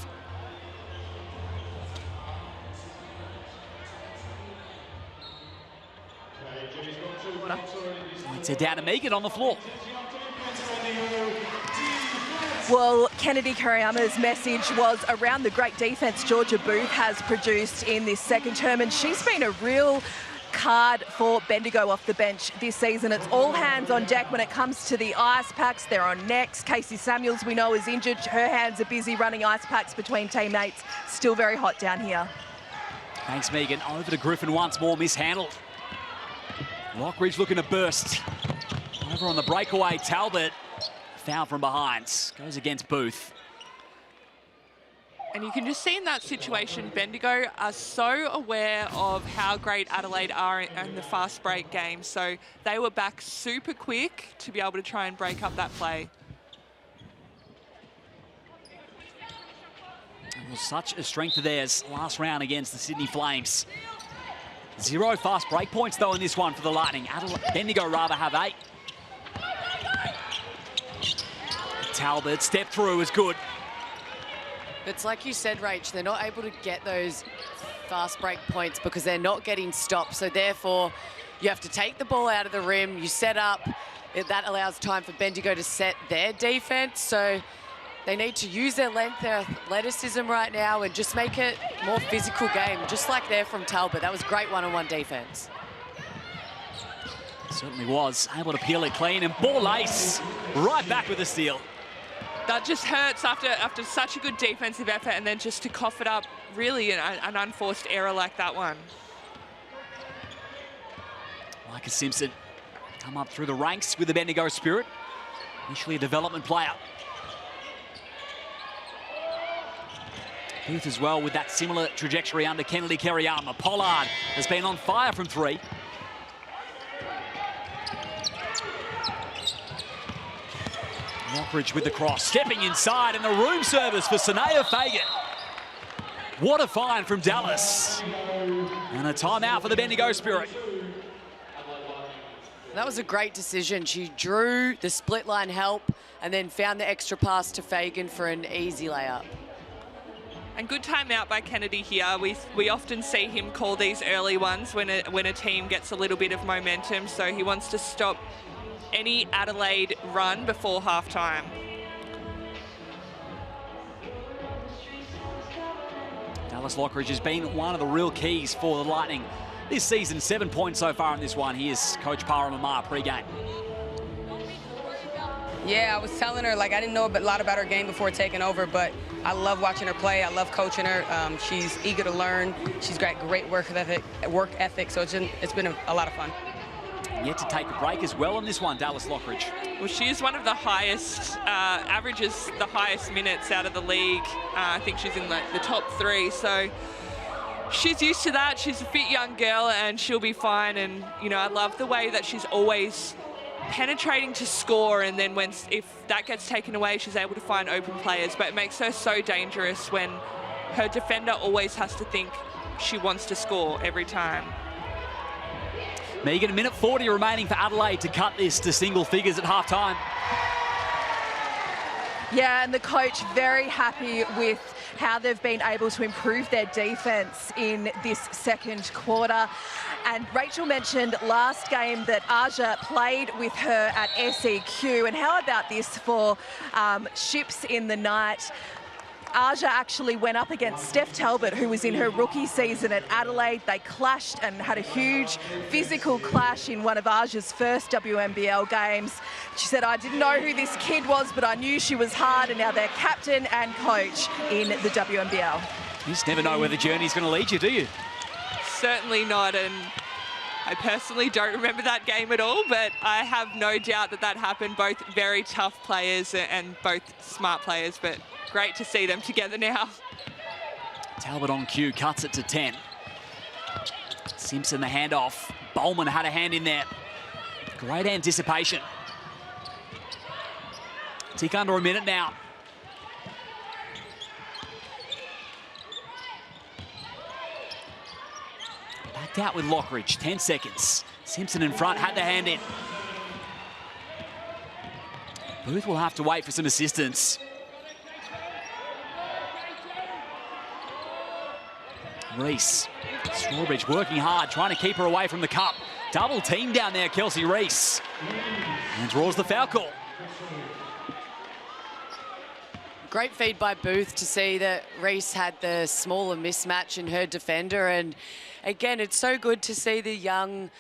Let's head down to Megan on the floor. Well, Kennedy Kariyama's message was around the great defence Georgia Booth has produced in this second term, and she's been a real card for Bendigo off the bench this season. It's all hands on deck when it comes to the ice packs. They're on necks. Casey Samuels, we know, is injured. Her hands are busy running ice packs between teammates. Still very hot down here. Thanks, Megan. Over to Griffin once more, mishandled. Lockridge looking to burst. Over on the breakaway, Talbot. Foul from behind. Goes against Booth. And you can just see in that situation, Bendigo are so aware of how great Adelaide are in the fast break game. So they were back super quick to be able to try and break up that play. It was such a strength of theirs last round against the Sydney Flames. 0 fast break points, though, in this one for the Lightning. Bendigo rather have 8. Talbot, step through is good. It's like you said, Rach, they're not able to get those fast break points because they're not getting stopped. So therefore, you have to take the ball out of the rim, you set up. That allows time for Bendigo to set their defense. So they need to use their length, their athleticism right now and just make it more physical game, just like there from Talbot. That was great one-on-one defense. Certainly was. Able to peel it clean, and Borlace right back with the steal. That just hurts after such a good defensive effort, and then just to cough it up, really an unforced error like that one. Micah Simpson come up through the ranks with the Bendigo Spirit. Initially a development player. Booth as well with that similar trajectory under Kennedy Kariyama. Pollard has been on fire from 3. Lockridge with the cross, stepping inside, and the room service for Sanaya Fagan. What a find from Dallas. And a timeout for the Bendigo Spirit. That was a great decision. She drew the split line help and then found the extra pass to Fagan for an easy layup. And good timeout by Kennedy here. We often see him call these early ones when a team gets a little bit of momentum, so he wants to stop any Adelaide run before halftime. Dallas Lockridge has been one of the real keys for the Lightning this season. 7 points so far in this one. Here's Coach Paramamar pre-game. Yeah, I was telling her, like, I didn't know a lot about her game before taking over, but I love watching her play. I love coaching her. She's eager to learn. She's got great work ethic, so it's been a lot of fun. Yet to take a break as well on this one, Dallas Lockridge. Well, she is one of the highest, averages the highest minutes out of the league. I think she's in the top 3, so she's used to that. She's a fit young girl and she'll be fine. And, you know, I love the way that she's always penetrating to score, and then if that gets taken away, she's able to find open players. But it makes her so dangerous when her defender always has to think she wants to score every time. Megan, a minute 40 remaining for Adelaide to cut this to single figures at halftime. Yeah, and the coach very happy with how they've been able to improve their defence in this second quarter. And Rachel mentioned last game that Aja played with her at SEQ. And how about this for ships in the night? Aja actually went up against Steph Talbot, who was in her rookie season at Adelaide. They clashed and had a huge physical clash in one of Aja's first WNBL games. She said, I didn't know who this kid was, but I knew she was hard, and now they're captain and coach in the WNBL. You just never know where the journey's going to lead you, do you? Certainly not, and I personally don't remember that game at all, but I have no doubt that happened. Both very tough players and both smart players, but great to see them together now. Talbot on cue, cuts it to 10. Simpson the handoff. Bowman had a hand in there. Great anticipation. Tick under a minute now. Backed out with Lockridge, 10 seconds. Simpson in front, had the hand in. Booth will have to wait for some assistance. Reese, Strawbridge working hard, trying to keep her away from the cup. Double team down there, Kelsey Reese. And draws the foul call. Great feed by Booth to see that Reese had the smaller mismatch in her defender. And again, it's so good to see the young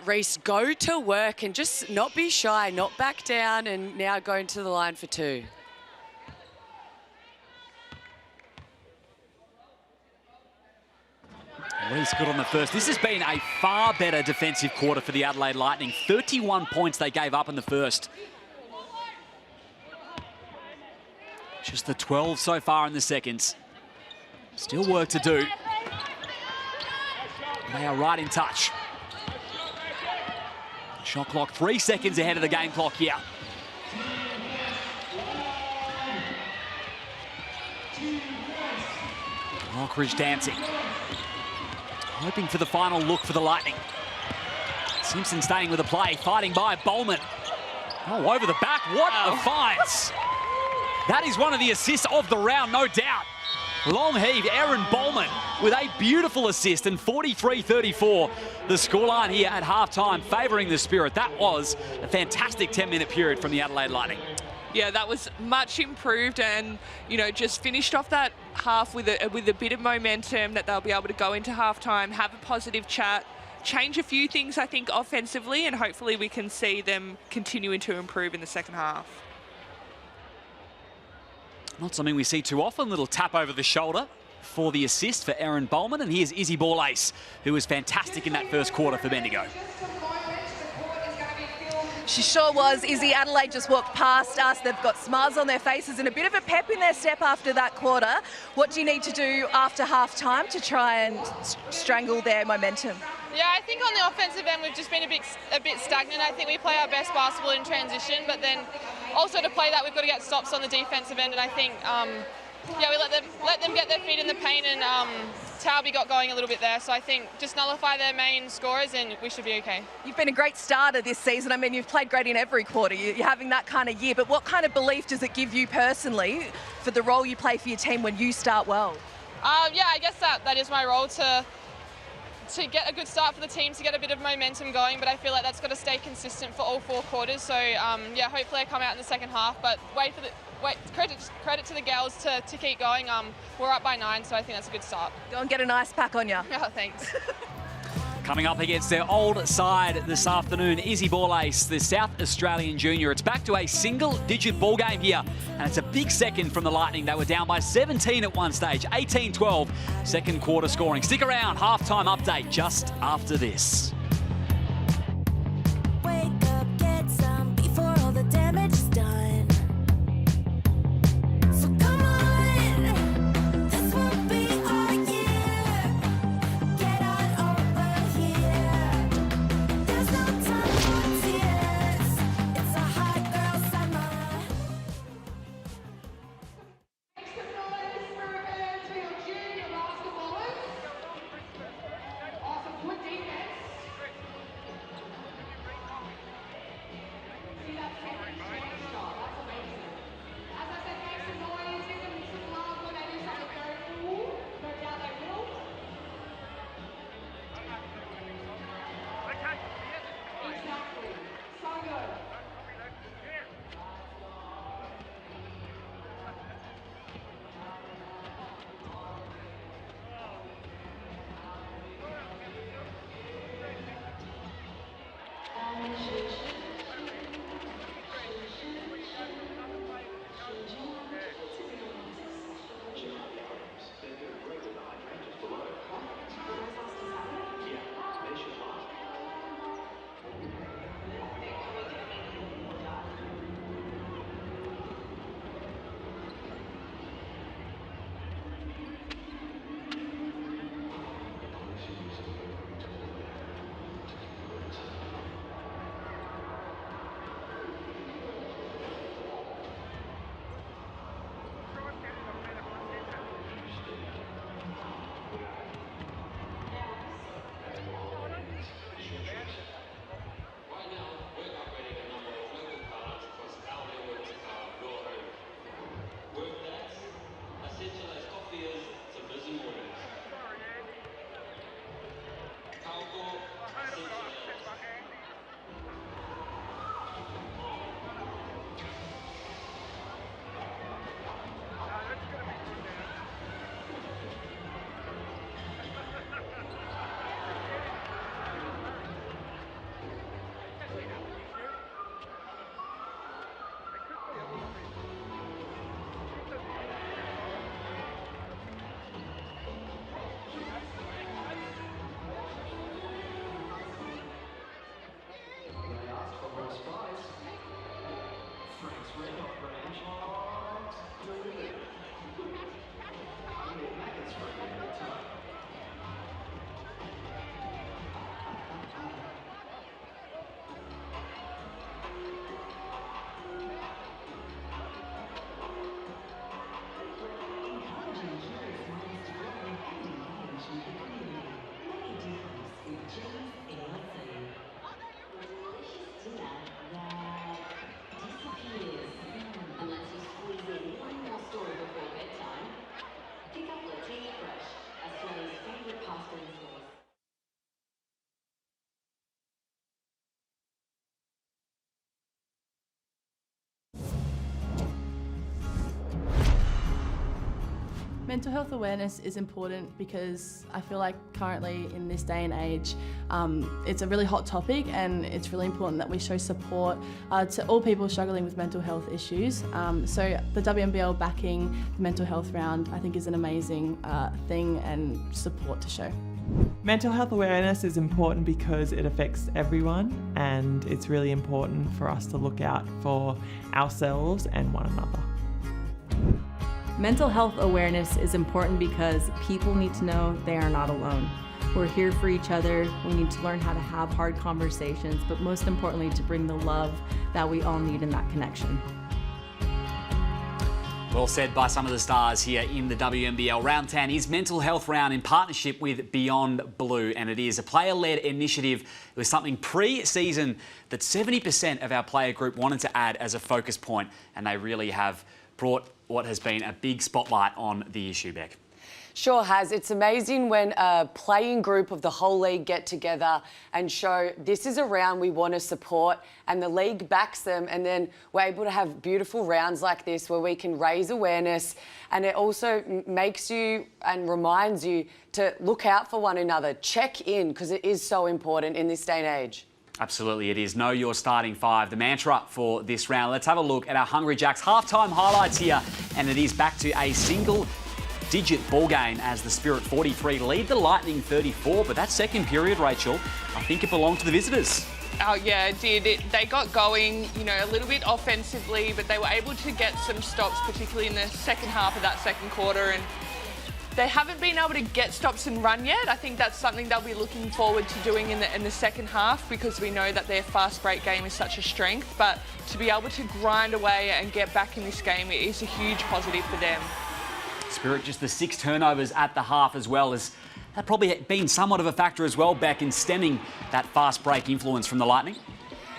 Reese go to work and just not be shy, not back down, and now going to the line for 2. Reese good on the first. This has been a far better defensive quarter for the Adelaide Lightning. 31 points they gave up in the first. Just the 12 so far in the seconds. Still work to do. They are right in touch. Shot clock 3 seconds ahead of the game clock here. Lockridge dancing. Hoping for the final look for the Lightning. Simpson staying with the play, fighting by Bowman. Oh, over the back, what a find! That is one of the assists of the round, no doubt. Long heave, Erin Bowman with a beautiful assist, and 43-34, the scoreline here at halftime, favouring the Spirit. That was a fantastic 10-minute period from the Adelaide Lightning. Yeah, that was much improved, and, you know, just finished off that half with a bit of momentum that they'll be able to go into halftime, have a positive chat, change a few things, I think, offensively, and hopefully we can see them continuing to improve in the second half. Not something we see too often. Little tap over the shoulder for the assist for Erin Bowman, and here's Izzy Borlace, who was fantastic in that first quarter for Bendigo. She sure was. Izzy, Adelaide just walked past us. They've got smiles on their faces and a bit of a pep in their step after that quarter. What do you need to do after half-time to try and strangle their momentum? Yeah, I think on the offensive end we've just been a bit stagnant. I think we play our best basketball in transition, but then also to play that we've got to get stops on the defensive end, and I think yeah, we let them get their feet in the paint, and Tauby got going a little bit there. So I think just nullify their main scorers and we should be okay. You've been a great starter this season. I mean, you've played great in every quarter. You're having that kind of year. But what kind of belief does it give you personally for the role you play for your team when you start well? Yeah, I guess that is my role to get a good start for the team, to get a bit of momentum going, but I feel like that's got to stay consistent for all 4 quarters. So yeah, hopefully I come out in the second half, but credit to the girls to keep going. We're up by 9, so I think that's a good start. Go and get an ice pack on you. Oh, thanks. Coming up against their old side this afternoon, Izzy Borlace, the South Australian junior. It's back to a single-digit ball game here, and it's a big second from the Lightning. They were down by 17 at one stage, 18-12, second quarter scoring. Stick around, halftime update just after this. Wake up, get some before all the damage is done. So come on, this will be our year. Get on over here. There's no time for tears. It's a hot girl summer. Mental health awareness is important because I feel like currently in this day and age, it's a really hot topic, and it's really important that we show support to all people struggling with mental health issues. So the WNBL backing the mental health round, I think, is an amazing thing and support to show. Mental health awareness is important because it affects everyone, and it's really important for us to look out for ourselves and one another. Mental health awareness is important because people need to know they are not alone. We're here for each other. We need to learn how to have hard conversations, but most importantly, to bring the love that we all need in that connection. Well said by some of the stars here in the WNBL. Round 10 is Mental Health Round in partnership with Beyond Blue, and it is a player-led initiative. It was something pre-season that 70% of our player group wanted to add as a focus point, and they really have brought what has been a big spotlight on the issue, Beck. Sure has. It's amazing when a playing group of the whole league get together and show this is a round we want to support, and the league backs them, and then we're able to have beautiful rounds like this where we can raise awareness, and it also makes you and reminds you to look out for one another, check in, because it is so important in this day and age. Absolutely, it is. Know your starting five, the mantra for this round. Let's have a look at our Hungry Jacks halftime highlights here, and it is back to a single-digit ball game as the Spirit 43 lead the Lightning 34, but that second period, Rachel, I think it belonged to the visitors. Oh yeah, it did. They got going, you know, a little bit offensively, but they were able to get some stops, particularly in the second half of that second quarter, and they haven't been able to get stops and run yet. I think that's something they'll be looking forward to doing in the second half, because we know that their fast break game is such a strength, but to be able to grind away and get back in this game is a huge positive for them. Spirit just the 6 turnovers at the half as well, as that probably been somewhat of a factor as well, Beck, in stemming that fast break influence from the Lightning.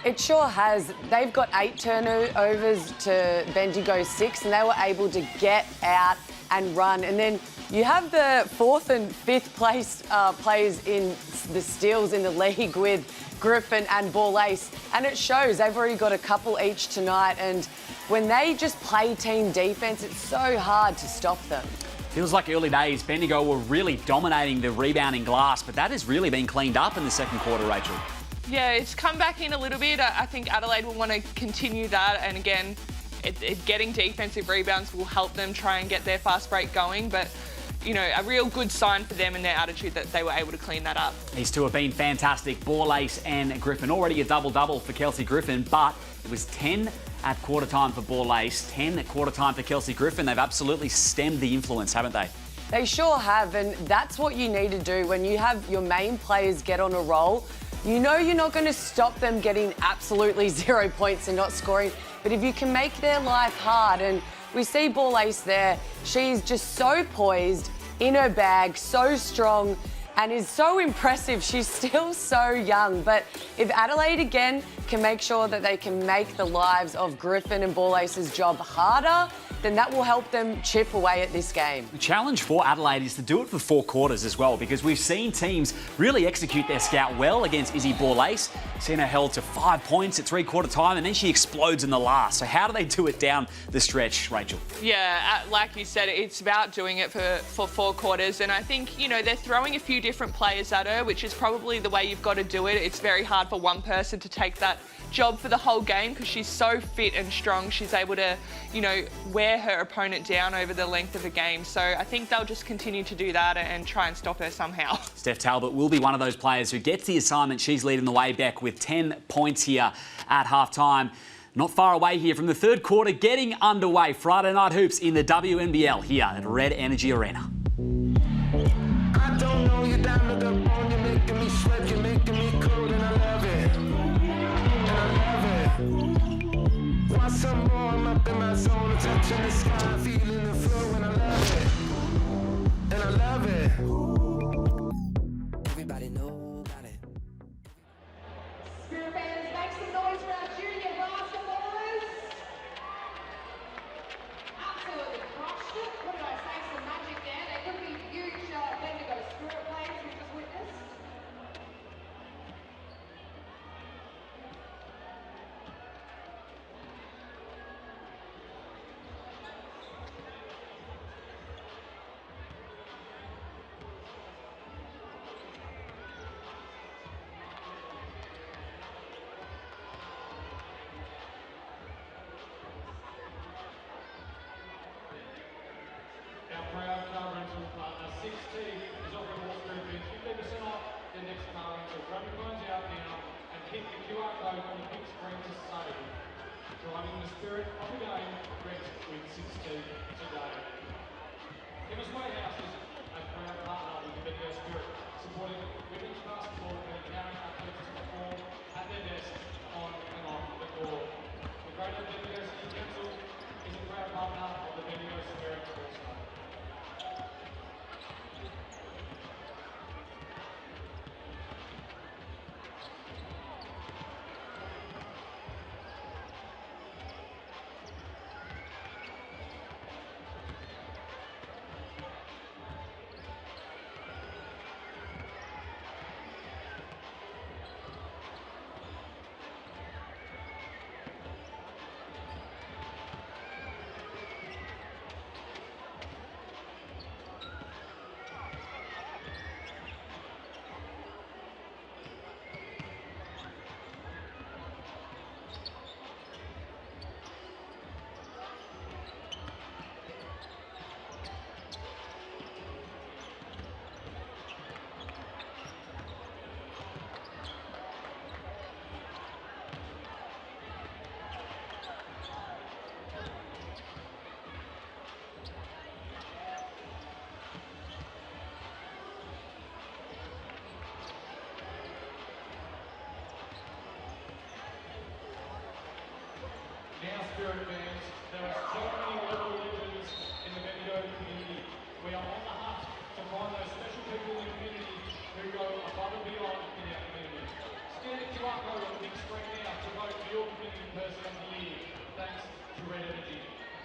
It sure has. They've got 8 turnovers to Bendigo 6, and they were able to get out and run. And then you have the 4th and 5th place players in the steals in the league with Griffin and Ball Ace, and it shows. They've already got a couple each tonight, and when they just play team defence, it's so hard to stop them. Feels like early days, Bendigo were really dominating the rebounding glass, but that has really been cleaned up in the second quarter, Rachel. Yeah, it's come back in a little bit. I think Adelaide will want to continue that, and again, getting defensive rebounds will help them try and get their fast break going, but you know, a real good sign for them and their attitude that they were able to clean that up. These two have been fantastic, Ball Ace and Griffin. Already a double-double for Kelsey Griffin, but it was 10 at quarter time for Ball Ace, 10 at quarter time for Kelsey Griffin. They've absolutely stemmed the influence, haven't they? They sure have, and that's what you need to do when you have your main players get on a roll. You know you're not going to stop them getting absolutely 0 points and not scoring, but if you can make their life hard, and we see Ball Ace there, she's just so poised, in her bag, so strong, and is so impressive. She's still so young, but if Adelaide again can make sure that they can make the lives of Griffin and Ball Ace's job harder, then that will help them chip away at this game. The challenge for Adelaide is to do it for 4 quarters as well, because we've seen teams really execute their scout well against Izzy Ball Ace. Seen her held to 5 points at 3/4 time, and then she explodes in the last. So how do they do it down the stretch, Rachel? Yeah, like you said, it's about doing it for 4 quarters, and I think, you know, they're throwing a few different players at her, which is probably the way you've got to do it. It's very hard for one person to take that job for the whole game, because she's so fit and strong. She's able to, you know, wear her opponent down over the length of a game. So I think they'll just continue to do that and try and stop her somehow. Steph Talbot will be one of those players who gets the assignment. She's leading the way back with 10 points here at half-time. Not far away here from the third quarter getting underway. Friday Night Hoops in the WNBL here at Red Energy Arena. I don't know you down to the bone, you're making me sweat, you're making me cold, and I love it. Want some more? I'm up in my zone, touching the sky, feeling the flow, and I love it. And I love it. Everybody know about it. Spirit fans, make some noise for our junior basketballers. Absolutely crushed it. What did I say? Some magic there. They could be huge Bendigo Spirit players we just witnessed. Our proud car rental partner, 16, is offering all Spirit fans 15% off their next car rental. Grab your phones out now and hit the QR code on the big screen to save. Driving the Spirit of the game, rent with 16 today. Chemist Warehouse is a proud partner with the Bendigo Spirit, supporting women's basketball and empowering athletes to perform at their best on and off the court. The Greater Bendigo City Council is a proud partner of the Bendigo Spirit bands. There are so many local legends in the Bendigo community. We are on the hunt to find those special people in the community who go above and beyond in our community. Scan the QR code on the big screen now to vote for your community person of the year. Thanks to Rd10.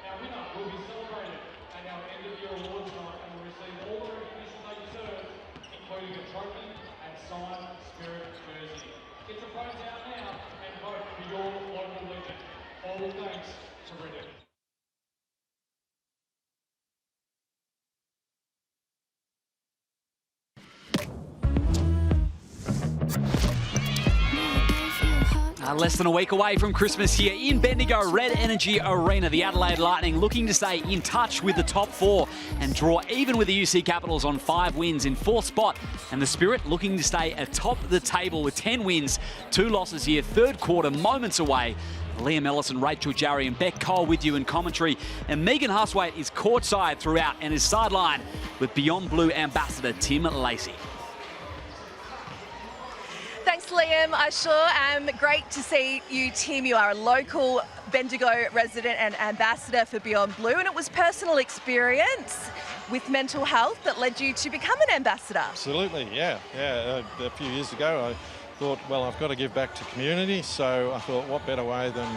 Our winner will be celebrated at our end of year awards night and will receive all the recognition they deserve, including a trophy and signed Spirit jersey. Get your phones out now and vote for your local legend. All thanks to Rd10. Less than a week away from Christmas here in Bendigo Red Energy Arena. The Adelaide Lightning looking to stay in touch with the top four and draw even with the UC Capitals on 5 wins in 4th spot. And the Spirit looking to stay atop the table with 10 wins, 2 losses here. 3rd quarter moments away. Liam Ellison, Rachel Jarry and Beck Cole with you in commentary. And Megan Huswaite is courtside throughout and is sidelined with Beyond Blue ambassador Tim Lacey. Thanks, Liam. I sure am. Great to see you, Tim. You are a local Bendigo resident and ambassador for Beyond Blue, and it was personal experience with mental health that led you to become an ambassador. Absolutely, yeah. A few years ago, I thought, well, I've got to give back to community, so I thought, what better way than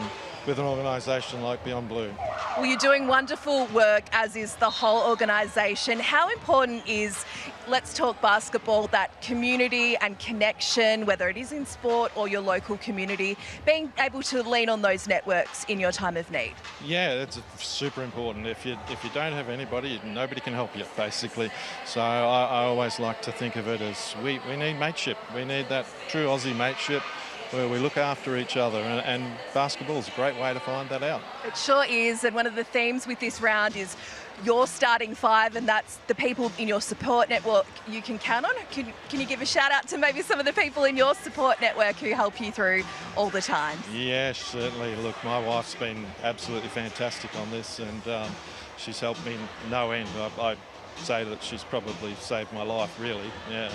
with an organisation like Beyond Blue. Well, you're doing wonderful work, as is the whole organisation. How important is, let's talk basketball, that community and connection, whether it is in sport or your local community, being able to lean on those networks in your time of need? Yeah, that's super important. If you don't have anybody, nobody can help you, basically. So I always like to think of it as we need mateship. We need that true Aussie mateship, where we look after each other, and basketball is a great way to find that out. It sure is, and one of the themes with this round is your starting 5, and that's the people in your support network you can count on. Can you give a shout out to maybe some of the people in your support network who help you through all the time? Yeah, certainly. Look, my wife's been absolutely fantastic on this, and she's helped me no end. I'd say that she's probably saved my life, really. Yeah.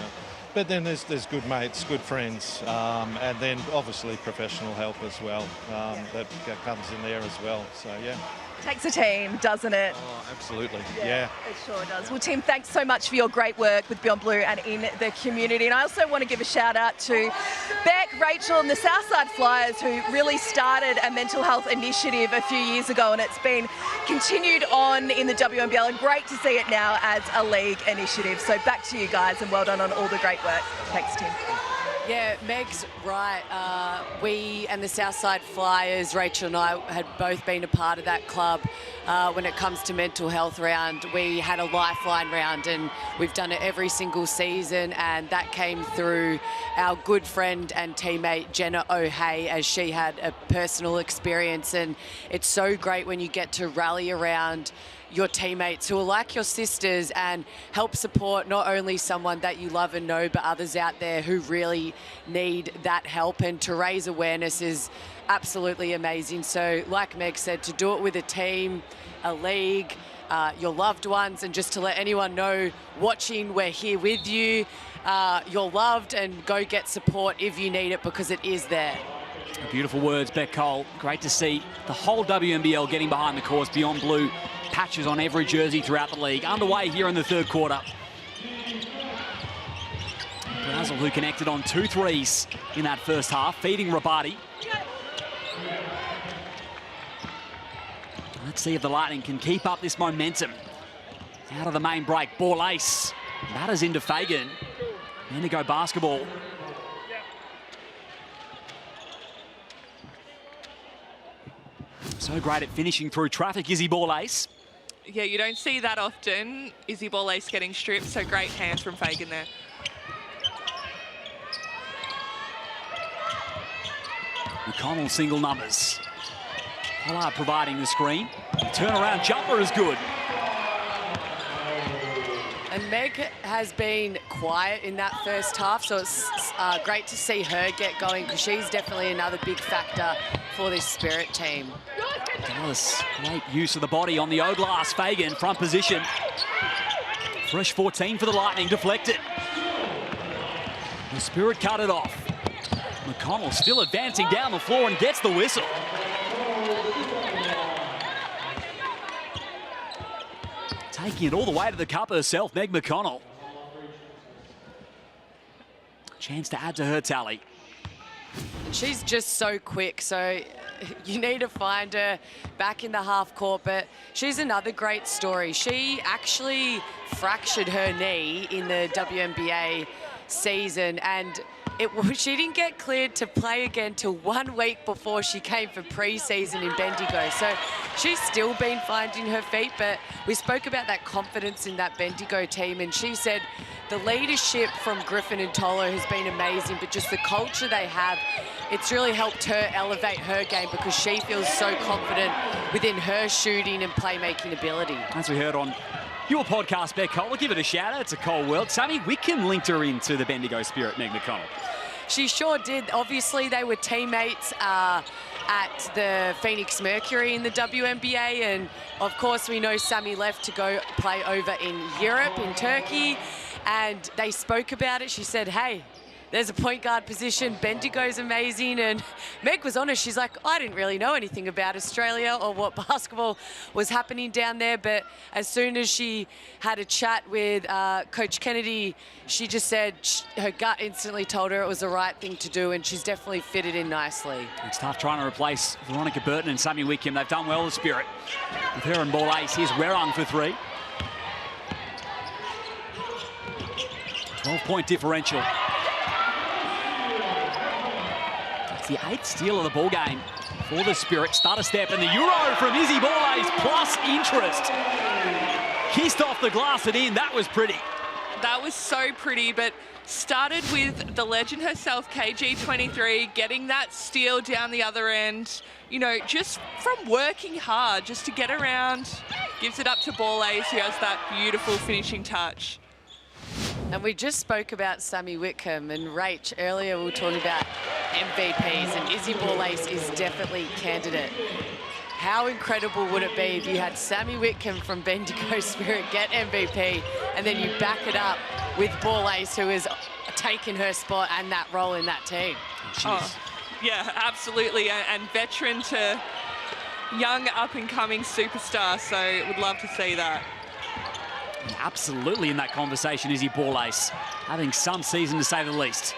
But then there's good mates, good friends, and then obviously professional help as well. That comes in there as well. So yeah. Takes a team, doesn't it? Oh, absolutely. Yeah. It sure does. Well, Tim, thanks so much for your great work with Beyond Blue and in the community. And I also want to give a shout out to Beck, Rachel and the Southside Flyers, who really started a mental health initiative a few years ago, and it's been continued on in the WNBL, and great to see it now as a league initiative. So back to you guys, and well done on all the great work. Thanks, Tim. Yeah, Meg's right. We and the Southside Flyers, Rachel and I, had both been a part of that club. When it comes to mental health round, we had a lifeline round, and we've done it every single season, and that came through our good friend and teammate Jenna O'Hay, as she had a personal experience. And it's so great when you get to rally around your teammates who are like your sisters and help support not only someone that you love and know, but others out there who really need that help. And to raise awareness is absolutely amazing. So like Meg said, to do it with a team, a league, your loved ones, and just to let anyone know watching, we're here with you, you're loved, and go get support if you need it, because it is there. Beautiful words, Beck Cole. Great to see the whole WNBL getting behind the cause. Beyond Blue patches on every jersey throughout the league. Underway here in the 3rd quarter. Brazel, who connected on 2 threes in that first half, feeding Rabati. Let's see if the Lightning can keep up this momentum. Out of the main break, ball ace. Matters into Fagan. Bendigo basketball. So great at finishing through traffic, Izzy ball ace. Yeah, you don't see that often. Izzy ball ace getting stripped, so great hands from Fagan there. McConnell single numbers. Pollard providing the screen. Turnaround jumper is good. And Meg has been quiet in that first half, so it's great to see her get going, because she's definitely another big factor for this Spirit team. Dallas, great use of the body on the O-glass. Fagan, front position. Fresh 14 for the Lightning, deflected. The Spirit cut it off. McConnell still advancing down the floor and gets the whistle. Taking it all the way to the cup herself, Meg McConnell. Chance to add to her tally. She's just so quick, so you need to find her back in the half court, but she's another great story. She actually fractured her knee in the WNBA season, and she didn't get cleared to play again till 1 week before she came for pre-season in Bendigo. So she's still been finding her feet, but we spoke about that confidence in that Bendigo team, and she said the leadership from Griffin and Tolo has been amazing, but just the culture they have, it's really helped her elevate her game because she feels so confident within her shooting and playmaking ability. As we heard on your podcast, Beck Cole, we'll give it a shout out. It's a cold world. Sammy Wickham linked her into the Bendigo Spirit, Meg McConnell. She sure did. Obviously, they were teammates at the Phoenix Mercury in the WNBA, and of course, we know Sammy left to go play over in Europe, in Turkey, and they spoke about it. She said, hey, there's a point guard position. Bendigo's amazing. And Meg was honest. She's like, I didn't really know anything about Australia or what basketball was happening down there. But as soon as she had a chat with Coach Kennedy, she just said her gut instantly told her it was the right thing to do. And she's definitely fitted in nicely. It's tough trying to replace Veronica Burton and Sammy Wickham. They've done well, the Spirit. With her and ball ace, here's Werung for three. 12-point differential. It's the 8th steal of the ball game for the Spirit. Stutter step and the Euro from Izzy Borlase plus interest. Kissed off the glass and in. That was pretty. That was so pretty, but started with the legend herself, KG23, getting that steal down the other end. You know, just from working hard, just to get around, gives it up to Borlase, who has that beautiful finishing touch. And we just spoke about Sammy Wickham and Rach. Earlier we were talking about MVPs, and Izzy Borlase is definitely candidate. How incredible would it be if you had Sammy Wickham from Bendigo Spirit get MVP, and then you back it up with Borlase, who has taken her spot and that role in that team? Oh, yeah, absolutely. And veteran to young up-and-coming superstar, so would love to see that. Absolutely in that conversation, Izzy Borlase, having some season to say the least.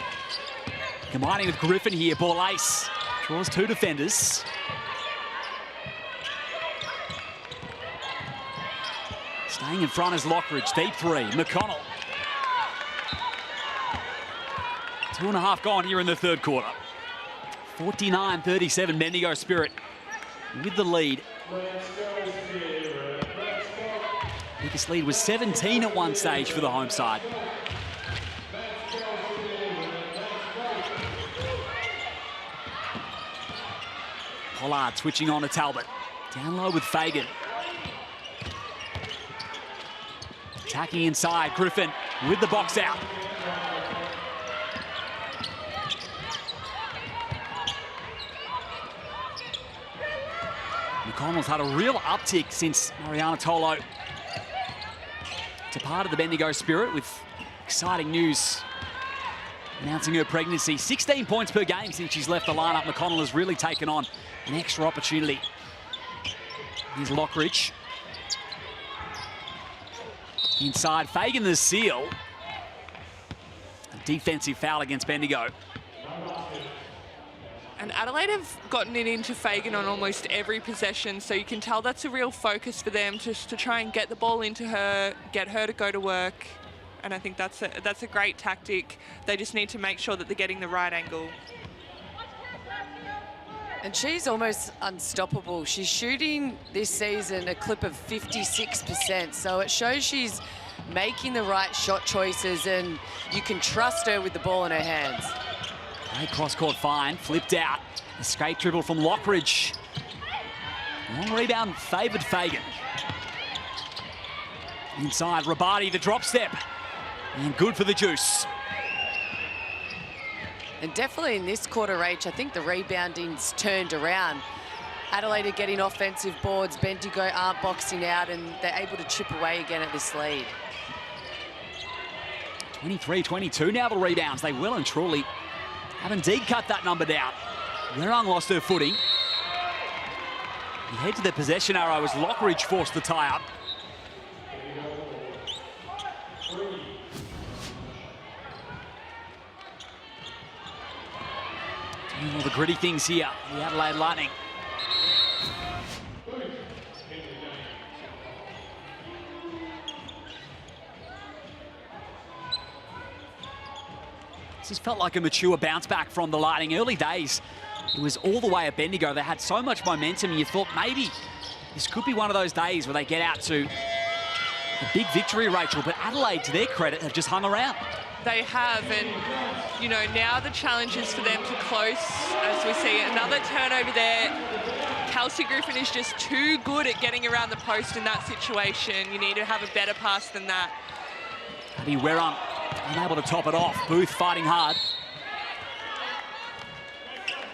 Combining with Griffin here, Borlase draws two defenders. Staying in front is Lockridge, deep three, McConnell. 2.5 gone here in the third quarter. 49-37, Bendigo Spirit with the lead. Biggest lead was 17 at one stage for the home side. Pollard switching on to Talbot. Down low with Fagan. Attacking inside, Griffin with the box out. McConnell's had a real uptick since Mariana Tolo departed the Bendigo Spirit, with exciting news announcing her pregnancy. 16 points per game since she's left the lineup. McConnell has really taken on an extra opportunity. Here's Lockridge. Inside, Fagan the seal. A defensive foul against Bendigo. And Adelaide have gotten it into Fagan on almost every possession, so you can tell that's a real focus for them, just to try and get the ball into her, get her to go to work. And I think that's a great tactic. They just need to make sure that they're getting the right angle. And she's almost unstoppable. She's shooting this season a clip of 56%, so it shows she's making the right shot choices, and you can trust her with the ball in her hands. Great cross-court find, flipped out. Escape dribble from Lockridge. Long rebound favoured Fagan. Inside, Rabati, the drop step. And good for the Juice. And definitely in this quarter, Rach, I think the rebounding's turned around. Adelaide are getting offensive boards, Bendigo aren't boxing out, and they're able to chip away again at this lead. 23-22 now the rebounds. They well and truly have indeed cut that number down. Werung lost her footing. We head to the possession arrow as Lockridge forced the tie-up. Doing all the gritty things here, the Adelaide Lightning. This has felt like a mature bounce back from the Lightning. Early days, it was all the way at Bendigo. They had so much momentum, and you thought maybe this could be one of those days where they get out to a big victory, Rachel. But Adelaide, to their credit, have just hung around. They have, and you know, now the challenge is for them to close. As we see another turnover there, Kelsey Griffin is just too good at getting around the post in that situation. You need to have a better pass than that. Abby Werrung unable to top it off. Booth fighting hard.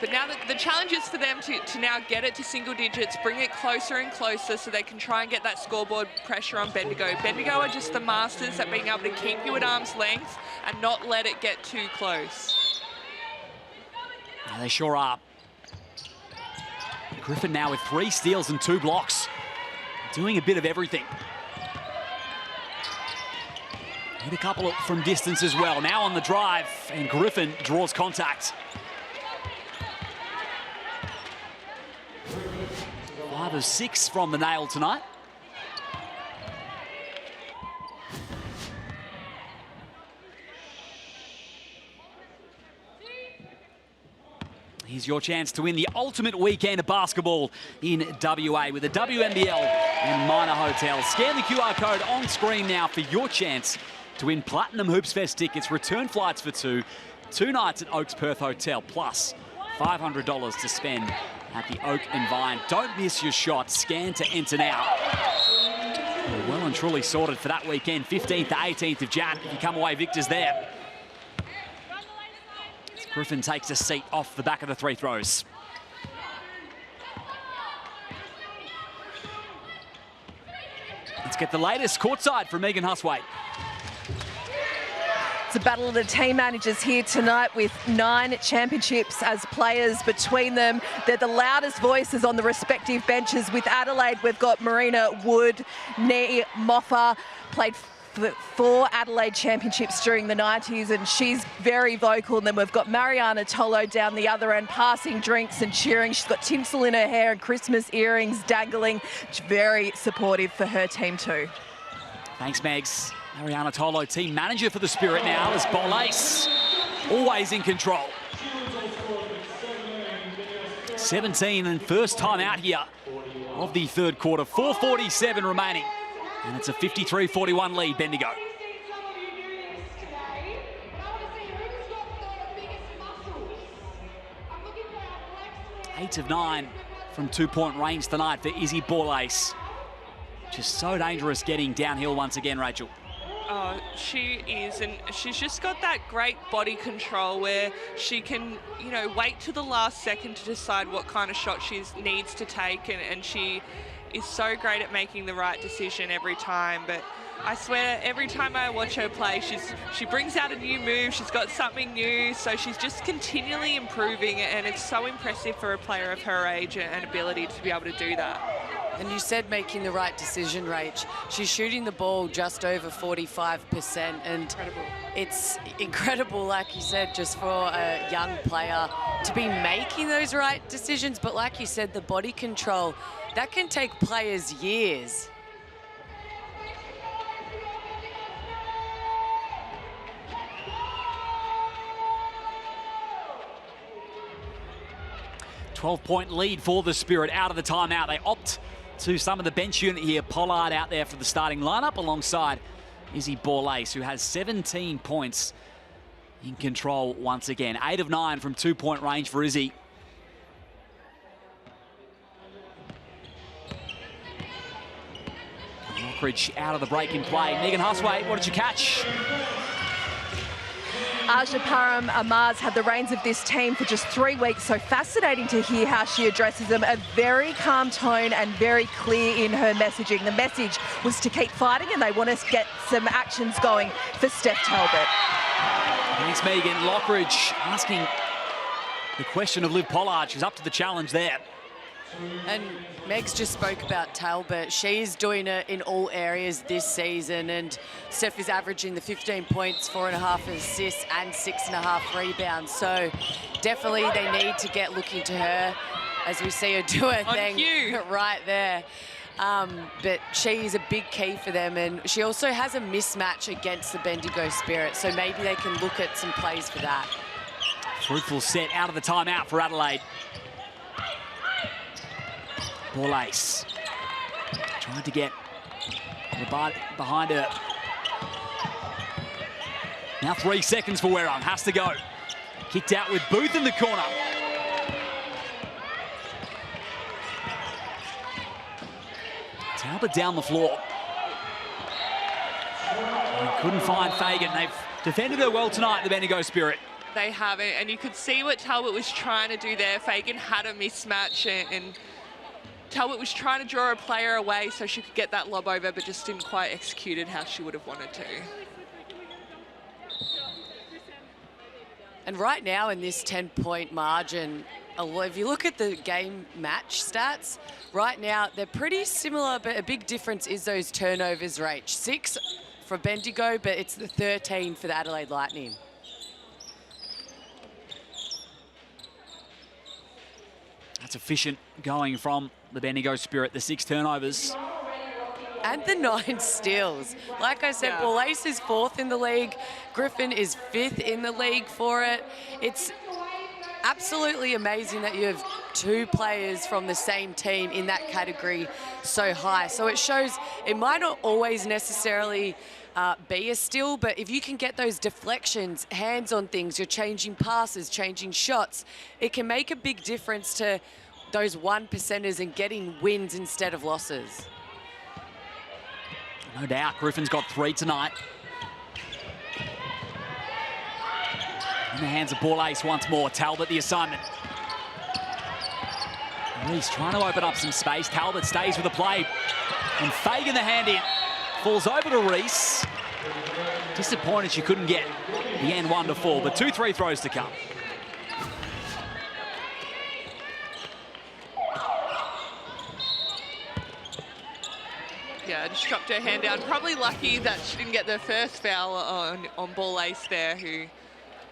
But now the challenge is for them to now get it to single digits, bring it closer and closer so they can try and get that scoreboard pressure on Bendigo. Bendigo are just the masters at being able to keep you at arm's length and not let it get too close. Yeah, they sure are. Griffin now with 3 steals and 2 blocks. Doing a bit of everything. Hit a couple from distance as well. Now on the drive, and Griffin draws contact. 5 of 6 from the nail tonight. Here's your chance to win the ultimate weekend of basketball in WA with the WNBL and Minor Hotel. Scan the QR code on screen now for your chance to win Platinum Hoops Fest tickets, return flights for 2 nights at Oaks Perth Hotel, plus $500 to spend at the Oak and Vine. Don't miss your shot. Scan to enter now. Well and truly sorted for that weekend, 15th to 18th of Jan. You come away victors there. Griffin takes a seat off the back of the free throws. Let's get the latest courtside from Megan Huswaite. It's a battle of the team managers here tonight with 9 championships as players between them. They're the loudest voices on the respective benches. With Adelaide, we've got Marina Wood, Nee Moffa, played 4 Adelaide championships during the 90s, and she's very vocal. And then we've got Mariana Tolo down the other end, passing drinks and cheering. She's got tinsel in her hair and Christmas earrings dangling. She's very supportive for her team too. Thanks, Megs. Mariana Tolo, team manager for the Spirit now, as Bolace always in control. 17 and first time out here of the third quarter. 4:47 remaining. And it's a 53-41 lead, Bendigo. 8 of 9 from 2-point range tonight for Izzy Bolace. Just so dangerous getting downhill once again, Rachel. Oh, she is, and she's just got that great body control where she can, you know, wait to the last second to decide what kind of shot she needs to take, and she is so great at making the right decision every time. But I swear, every time I watch her play, she brings out a new move, she's got something new, so she's just continually improving, and it's so impressive for a player of her age and ability to be able to do that. And you said making the right decision, Rach. She's shooting the ball just over 45%, and incredible. It's incredible, like you said, just for a young player to be making those right decisions. But like you said, the body control, that can take players years. .12-point lead for the Spirit out of the timeout. They opt to some of the bench unit here. Pollard out there for the starting lineup alongside Izzy Bolace, who has 17 points in control once again. 8 of 9 from 2-point range for Izzy. Lockridge out of the break in play. Megan Huswaite, what did you catch? Aja Param Amar's had the reins of this team for just 3 weeks, so fascinating to hear how she addresses them. A very calm tone and very clear in her messaging. The message was to keep fighting, and they want to get some actions going for Steph Talbot. Thanks, Megan. Lockridge asking the question of Liv Pollard. She's up to the challenge there. And Meg's just spoke about Talbot. She's doing it in all areas this season, and Steph is averaging the 15 points, 4.5 assists and 6.5 rebounds. So definitely they need to get looking to her as we see her do her thing right there. But she's a big key for them, and she also has a mismatch against the Bendigo Spirit, so maybe they can look at some plays for that. Fruitful set out of the timeout for Adelaide. Ball ace. Trying to get behind her. Now 3 seconds for Werrung. Has to go. Kicked out with Booth in the corner. Talbot down the floor. Couldn't find Fagan. They've defended her well tonight, the Bendigo Spirit. They haven't, and you could see what Talbot was trying to do there. Fagan had a mismatch, and Talbot was trying to draw a player away so she could get that lob over, but just didn't quite execute it how she would have wanted to. And right now in this 10-point margin, if you look at the game match stats, right now they're pretty similar, but a big difference is those turnovers rate. 6 for Bendigo, but it's the 13 for the Adelaide Lightning. That's efficient going from the Bendigo Spirit, the 6 turnovers. And the 9 steals. Like I said, Ball Ace is 4th in the league. Griffin is 5th in the league for it. It's absolutely amazing that you have 2 players from the same team in that category so high. So it shows it might not always necessarily be a steal, but if you can get those deflections, hands on things, you're changing passes, changing shots, it can make a big difference to those 1%ers and getting wins instead of losses. No doubt, Griffin's got 3 tonight. In the hands of Ball Ace once more. Talbot the assignment. Reese trying to open up some space. Talbot stays with the play. And Fagan the hand in. Falls over to Reese. Disappointed she couldn't get the end 1 to fall, but 2 free throws to come. Yeah, just dropped her hand down. Probably lucky that she didn't get the first foul on Ball Ace there, who,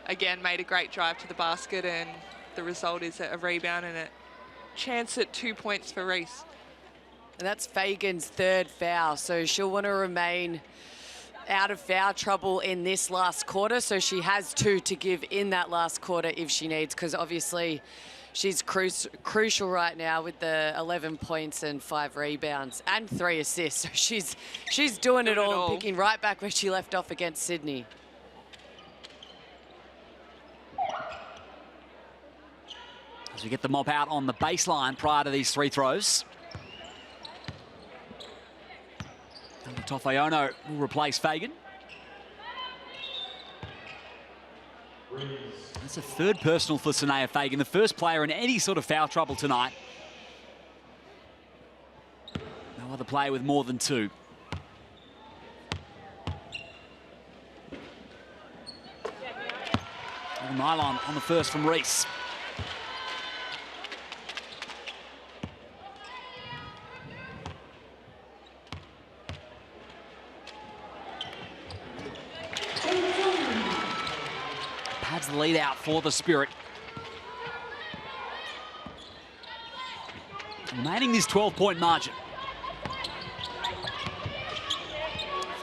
again, made a great drive to the basket, and the result is a rebound and a chance at 2 points for Reese. And that's Fagan's 3rd foul, so she'll want to remain out of foul trouble in this last quarter, so she has 2 to give in that last quarter if she needs, because obviously she's crucial right now with the 11 points and 5 rebounds and 3 assists. So she's doing it all, picking right back where she left off against Sydney. As we get the mop out on the baseline prior to these 3 throws. Tofayono will replace Fagan. That's a 3rd personal for Sanaya Fagan, the first player in any sort of foul trouble tonight. No other player with more than 2. Nylon on the first from Reese. Pads the lead out for the Spirit. Remaining this 12-point margin.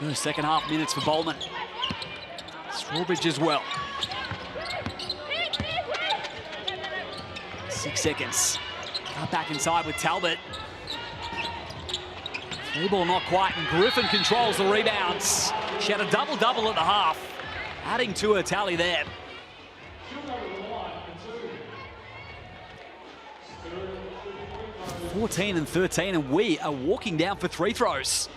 First, second half minutes for Bowman. Strawbridge as well. 6 seconds. Cut back inside with Talbot. Free ball not quite, and Griffin controls the rebounds. She had a double-double at the half, adding to her tally there. 14 and 13, and we are walking down for 3 throws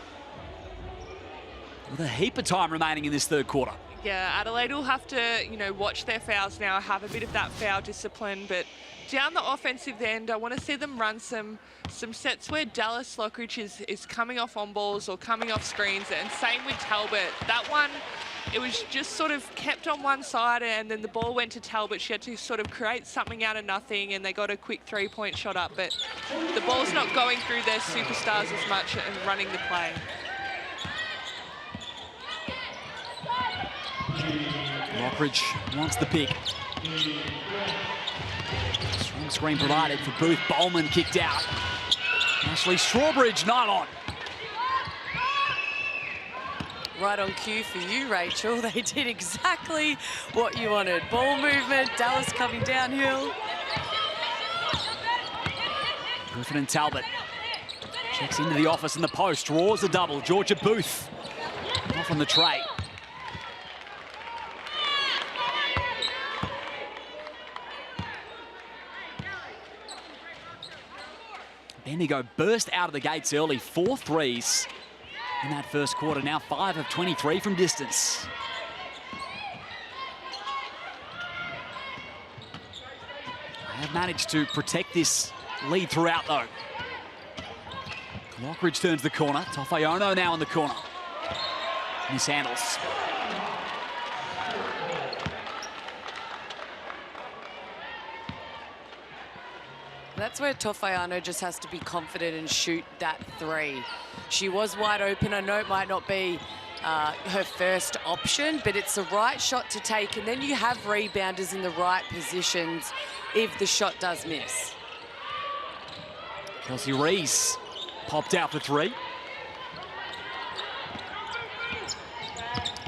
with a heap of time remaining in this 3rd quarter. Yeah, Adelaide will have to, you know, watch their fouls now, have a bit of that foul discipline, but down the offensive end, I want to see them run some sets where Dallas Lockridge is coming off on balls or coming off screens, and same with Talbot. That one, it was just sort of kept on one side, and then the ball went to Talbot. She had to sort of create something out of nothing, and they got a quick three-point shot up, but the ball's not going through their superstars as much and running the play. Lockridge wants the pick. Strong screen provided for Booth. Bowman kicked out. Ashley Strawbridge not on. Right on cue for you, Rachel. They did exactly what you wanted. Ball movement, Dallas coming downhill. Griffin and Talbot. Checks into the office in the post. Draws the double. Georgia Booth off on the tray. Bendigo burst out of the gates early. 4 threes in that first quarter. Now 5 of 23 from distance. They have managed to protect this lead throughout, though. Lockridge turns the corner. Toffayono now in the corner. Mishandles. That's where Toffayono just has to be confident and shoot that three. She was wide open. I know it might not be her first option, but it's the right shot to take, and then you have rebounders in the right positions if the shot does miss. Kelsey Reese popped out for 3.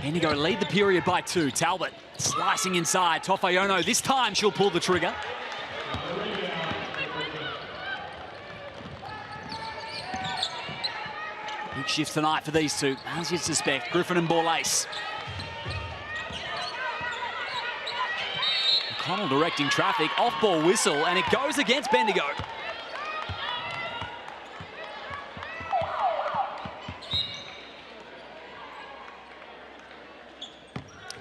Bendigo lead the period by 2. Talbot slicing inside. Toffayono, this time she'll pull the trigger. Big shift tonight for these two, as you'd suspect. Griffin and Borlase. O'Connell directing traffic, off-ball whistle, and it goes against Bendigo.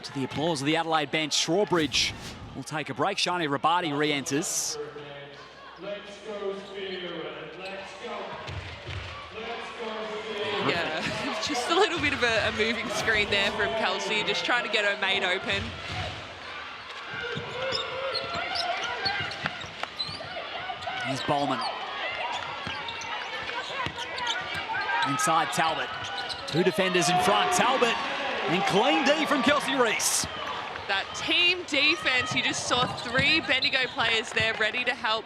To the applause of the Adelaide bench, Strawbridge will take a break. Shani Rabadi re-enters. Yeah, just a little bit of a moving screen there from Kelsey, just trying to get her mate open. Here's Bowman. Inside Talbot. 2 defenders in front. Talbot and clean D from Kelsey Reese. That team defense, you just saw 3 Bendigo players there ready to help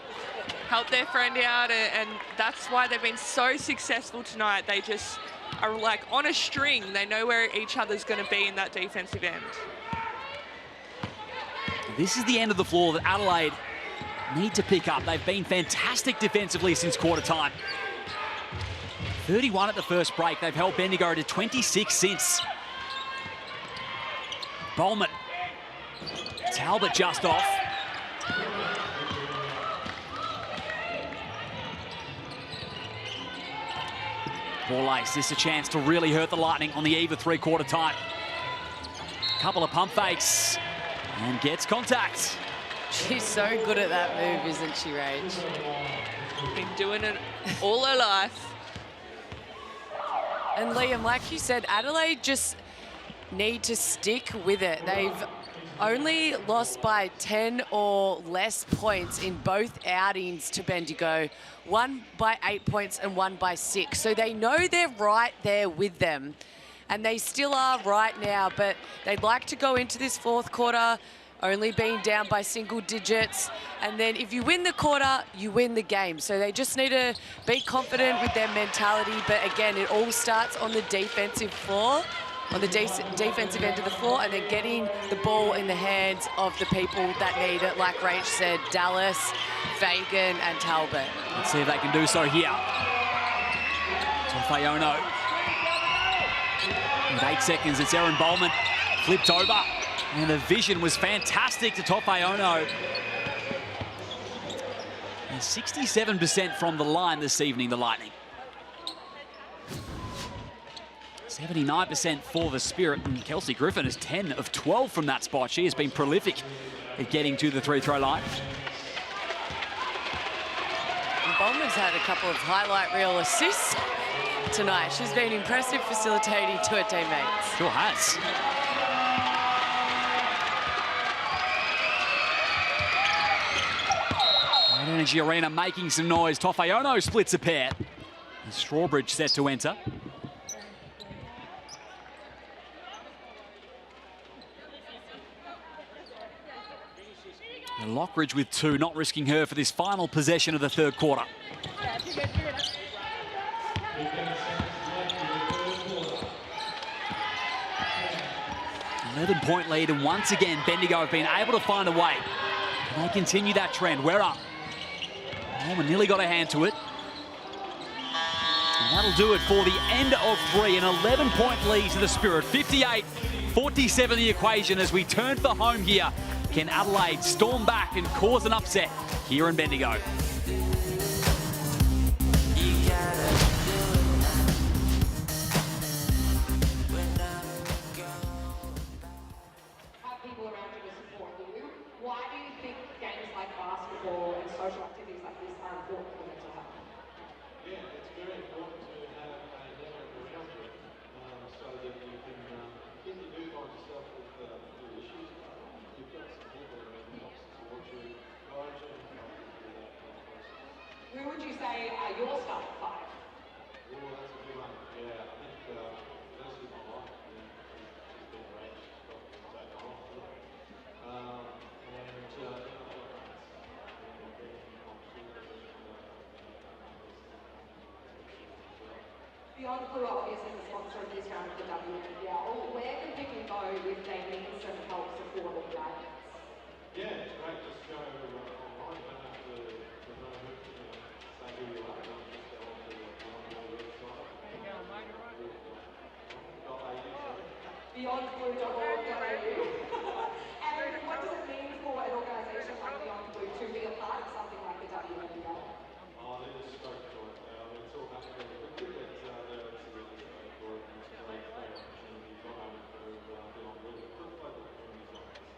their friend out, and that's why they've been so successful tonight. They just are like on a string. They know where each other's going to be in that defensive end. This is the end of the floor that Adelaide need to pick up. They've been fantastic defensively since quarter time. 31 at the first break. They've held Bendigo to 26 since. Bowman. Talbot just off. Borlase, this is a chance to really hurt the Lightning on the eve of 3/4 time. Couple of pump fakes and gets contact. She's so good at that move, isn't she, Rach? Been doing it all her life. And Liam, like you said, Adelaide just need to stick with it. They've only lost by 10 or less points in both outings to Bendigo. 1 by 8 points and 1 by 6. So they know they're right there with them. And they still are right now, but they'd like to go into this 4th quarter only being down by single digits. And then if you win the quarter, you win the game. So they just need to be confident with their mentality. But again, it all starts on the defensive floor, on the defensive end of the floor, and then getting the ball in the hands of the people that need it, like Rach said, Dallas, Fagan, and Talbot. Let's see if they can do so here. Toffayono. With 8 seconds, it's Erin Bowman. Flipped over. And the vision was fantastic to Toffayono. And 67% from the line this evening, the Lightning. 79% for the Spirit, and Kelsey Griffin is 10 of 12 from that spot. She has been prolific at getting to the free-throw line. And Bowman's had a couple of highlight reel assists tonight. She's been impressive facilitating to her teammates. Sure has. Red Energy Arena making some noise. Tofeono splits a pair. Strawbridge set to enter. And Lockridge with 2, not risking her for this final possession of the third quarter. Point lead, and once again Bendigo have been able to find a way. Can they continue that trend? We're up. Norman nearly got a hand to it. And that'll do it for the end of 3. An 11-point lead to the Spirit. 58-47 the equation as we turn for home here. Can Adelaide storm back and cause an upset here in Bendigo? People around you to support you. Why do you think games like basketball and social activities like this are important for mental health? Yeah, it's very important to have a network around you so that you can, if you do find yourself with issues, you've got some people around you to support you, guide you, and help you through that process. Who would you say are your starting five? Oh, that's a good one. Yeah, I think firstly my wife, she's been great. She's got to take on. Beyond Blue are obviously the sponsor of this round of the WNBL. Where can people go if they need some help, support, or guidance? Yeah, it's great. Just go online. You don't have to know who say who you are. Just go on to the website. Beyondblue.org.au. And what does it mean for an organisation like Beyond Blue to be a part of something like the WNBL? Oh, they're just stoked for it. It's all happening really quickly, but they're absolutely stoked for it. And it's a great opportunity not only for Beyond Blue, but for the local communities like this.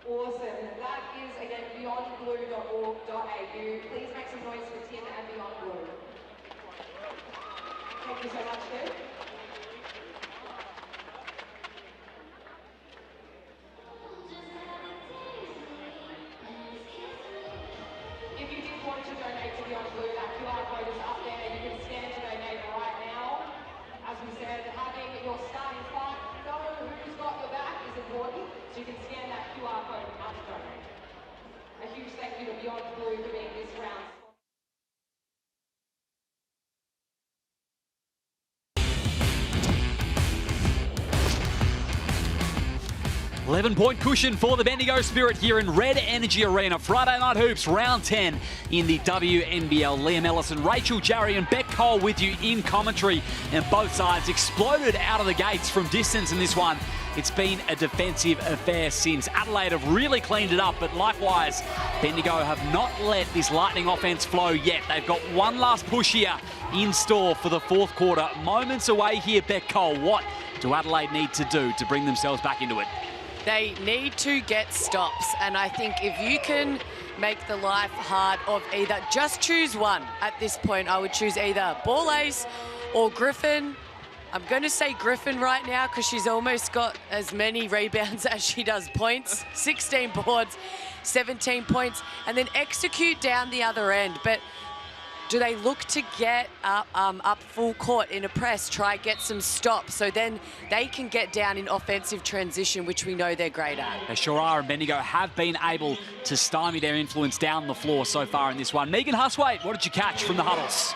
Awesome. That is, again, beyondblue.org.au. Please make some noise for Tim and Beyond Blue. Thank you so much, Tim. If you did want to donate to Beyond Blue, that QR code is up there. You can scan to donate right now. As we said, having your starting five, know who's got your back is important, so you can scan that QR code and now to donate. A huge thank you to Beyond Blue for being this round. 11-point cushion for the Bendigo Spirit here in Red Energy Arena. Friday Night Hoops, round 10 in the WNBL. Liam Ellison, Rachel Jarry and Beck Cole with you in commentary. And both sides exploded out of the gates from distance in this one. It's been a defensive affair since. Adelaide have really cleaned it up, but likewise, Bendigo have not let this lightning offense flow yet. They've got one last push here in store for the fourth quarter. Moments away here, Beck Cole. What do Adelaide need to do to bring themselves back into it? They need to get stops, and I think if you can make the life hard of either, just choose one at this point. I would choose either Ball Ace or Griffin. I'm going to say Griffin right now because she's almost got as many rebounds as she does points. 16 boards, 17 points, and then execute down the other end. But do they look to get up full court in a press, try get some stops, so then they can get down in offensive transition, which we know they're great at? They sure are, and Bendigo have been able to stymie their influence down the floor so far in this one. Megan Huswaite, what did you catch from the huddles?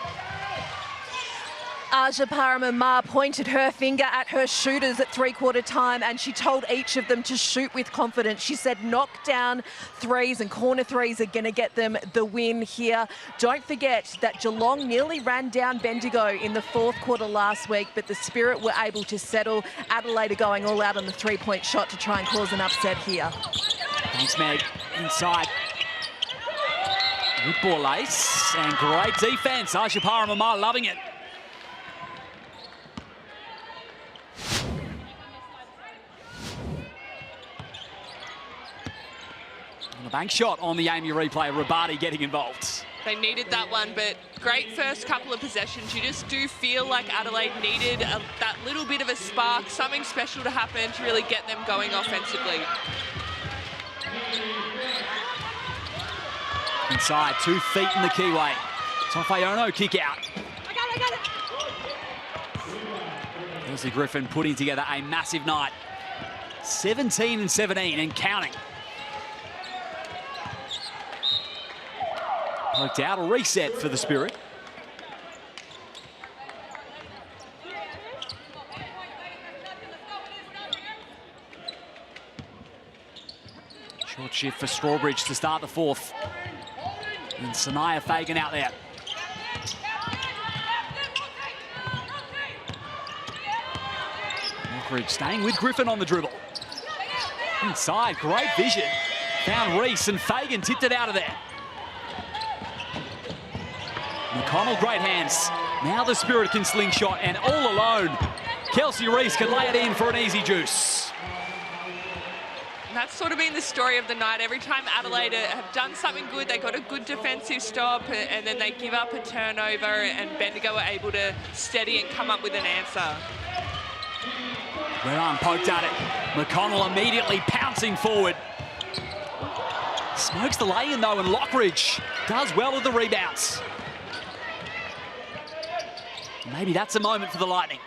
Aja Paramamar pointed her finger at her shooters at three-quarter time, and she told each of them to shoot with confidence. She said knock-down threes and corner threes are going to get them the win here. Don't forget that Geelong nearly ran down Bendigo in the fourth quarter last week, but the Spirit were able to settle. Adelaide are going all out on the three-point shot to try and cause an upset here. Thanks, Meg. Inside. Good ball, Ace, and great defense. Aja Paramamar loving it. And the bank shot on the Amy replay. Rabadi getting involved. They needed that one, but great first couple of possessions. You just do feel like Adelaide needed that little bit of a spark, something special to happen to really get them going offensively. Inside, 2 feet in the keyway. Tofeono kick out. I got it. Kelsey Griffin putting together a massive night. 17 and 17 and counting. Poked out, a reset for the Spirit. Short shift for Strawbridge to start the fourth. And Sanaya Fagan out there. Mockridge staying with Griffin on the dribble. Inside, great vision. Found Reese and Fagan tipped it out of there. McConnell, great hands. Now the Spirit can slingshot, and all alone, Kelsey Reese can lay it in for an easy juice. And that's sort of been the story of the night. Every time Adelaide have done something good, they got a good defensive stop, and then they give up a turnover, and Bendigo are able to steady and come up with an answer. Guerin poked at it. McConnell immediately pouncing forward. Smokes the lay-in though, and Lockridge does well with the rebounds. Maybe that's a moment for the Lightning.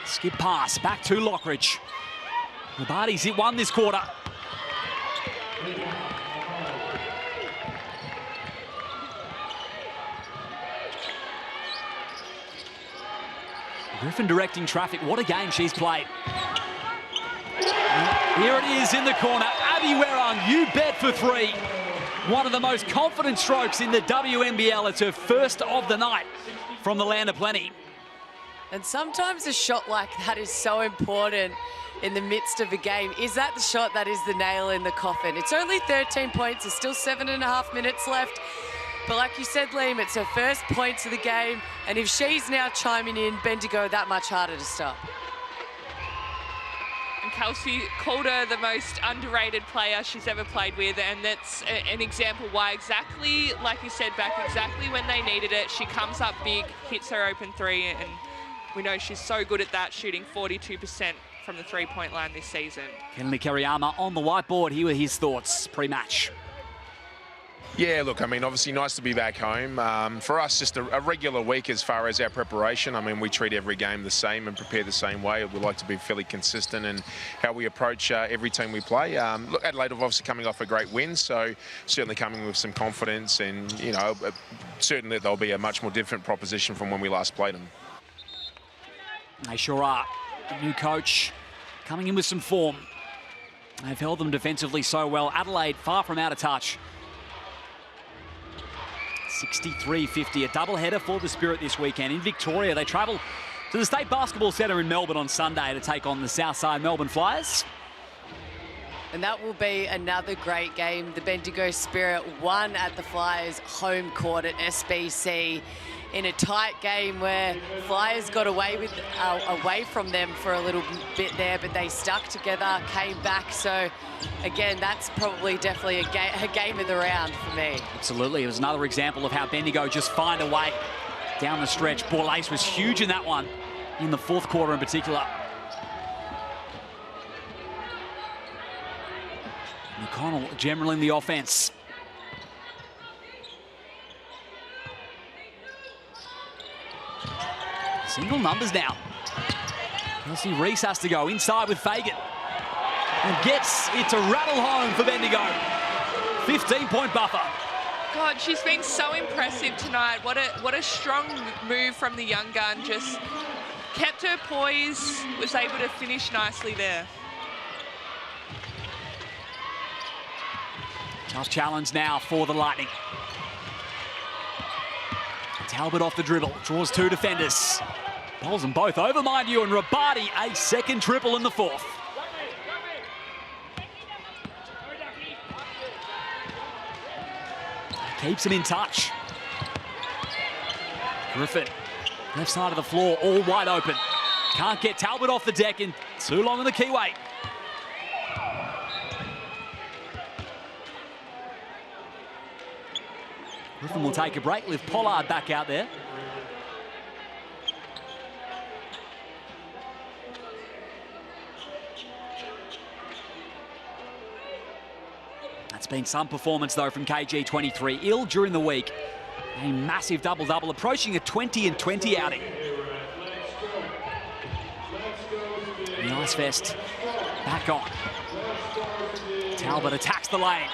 Skip pass, back to Lockridge. Rabadi's hit one this quarter. Griffin directing traffic. What a game she's played. Here it is in the corner. Abby Werrung, you bet for 3. One of the most confident strokes in the WNBL. It's her first of the night from the land of plenty. And sometimes a shot like that is so important in the midst of a game. Is that the shot that is the nail in the coffin? It's only 13 points. There's still 7.5 minutes left. But like you said, Liam, it's her first points of the game. And if she's now chiming in, Bendigo that much harder to stop. And Kelsey called her the most underrated player she's ever played with, and that's an example why exactly, like you said, back exactly when they needed it, she comes up big, hits her open 3, and we know she's so good at that, shooting 42% from the 3-point line this season. Kenley Kariyama on the whiteboard. Here were his thoughts pre-match. Yeah, look, I mean, obviously nice to be back home. For us, just a regular week as far as our preparation. I mean, we treat every game the same and prepare the same way. We like to be fairly consistent in how we approach every team we play. Look, Adelaide have obviously coming off a great win, so certainly coming with some confidence, and, you know, certainly they'll be a much more different proposition from when we last played them. They sure are. The new coach coming in with some form. They've held them defensively so well. Adelaide far from out of touch. 63-50, a doubleheader for the Spirit this weekend. In Victoria, they travel to the State Basketball Centre in Melbourne on Sunday to take on the Southside Melbourne Flyers. And that will be another great game. The Bendigo Spirit won at the Flyers' home court at SBC in a tight game where Flyers got away from them for a little bit there, but they stuck together, came back. So again, that's probably definitely a game of the round for me. Absolutely. It was another example of how Bendigo just find a way down the stretch. Borlase was huge in that one, in the fourth quarter in particular. McConnell general in the offense. Single numbers now. Kelsey Reese has to go inside with Fagan. And gets it to rattle home for Bendigo. 15-point buffer. God, she's been so impressive tonight. What a strong move from the young gun. Just kept her poise, was able to finish nicely there. Tough challenge now for the Lightning. Talbot off the dribble, draws 2 defenders. Bowls them both over, mind you, and Rabadi a second triple in the fourth. Keeps him in touch. Griffin, left side of the floor, all wide open. Can't get Talbot off the deck in too long in the keyway. Griffin will take a break, with Pollard back out there. That's been some performance, though, from KG23. Ill during the week. A massive double-double, approaching a 20-20 outing. The Ice Vest back on. Talbot attacks the lane.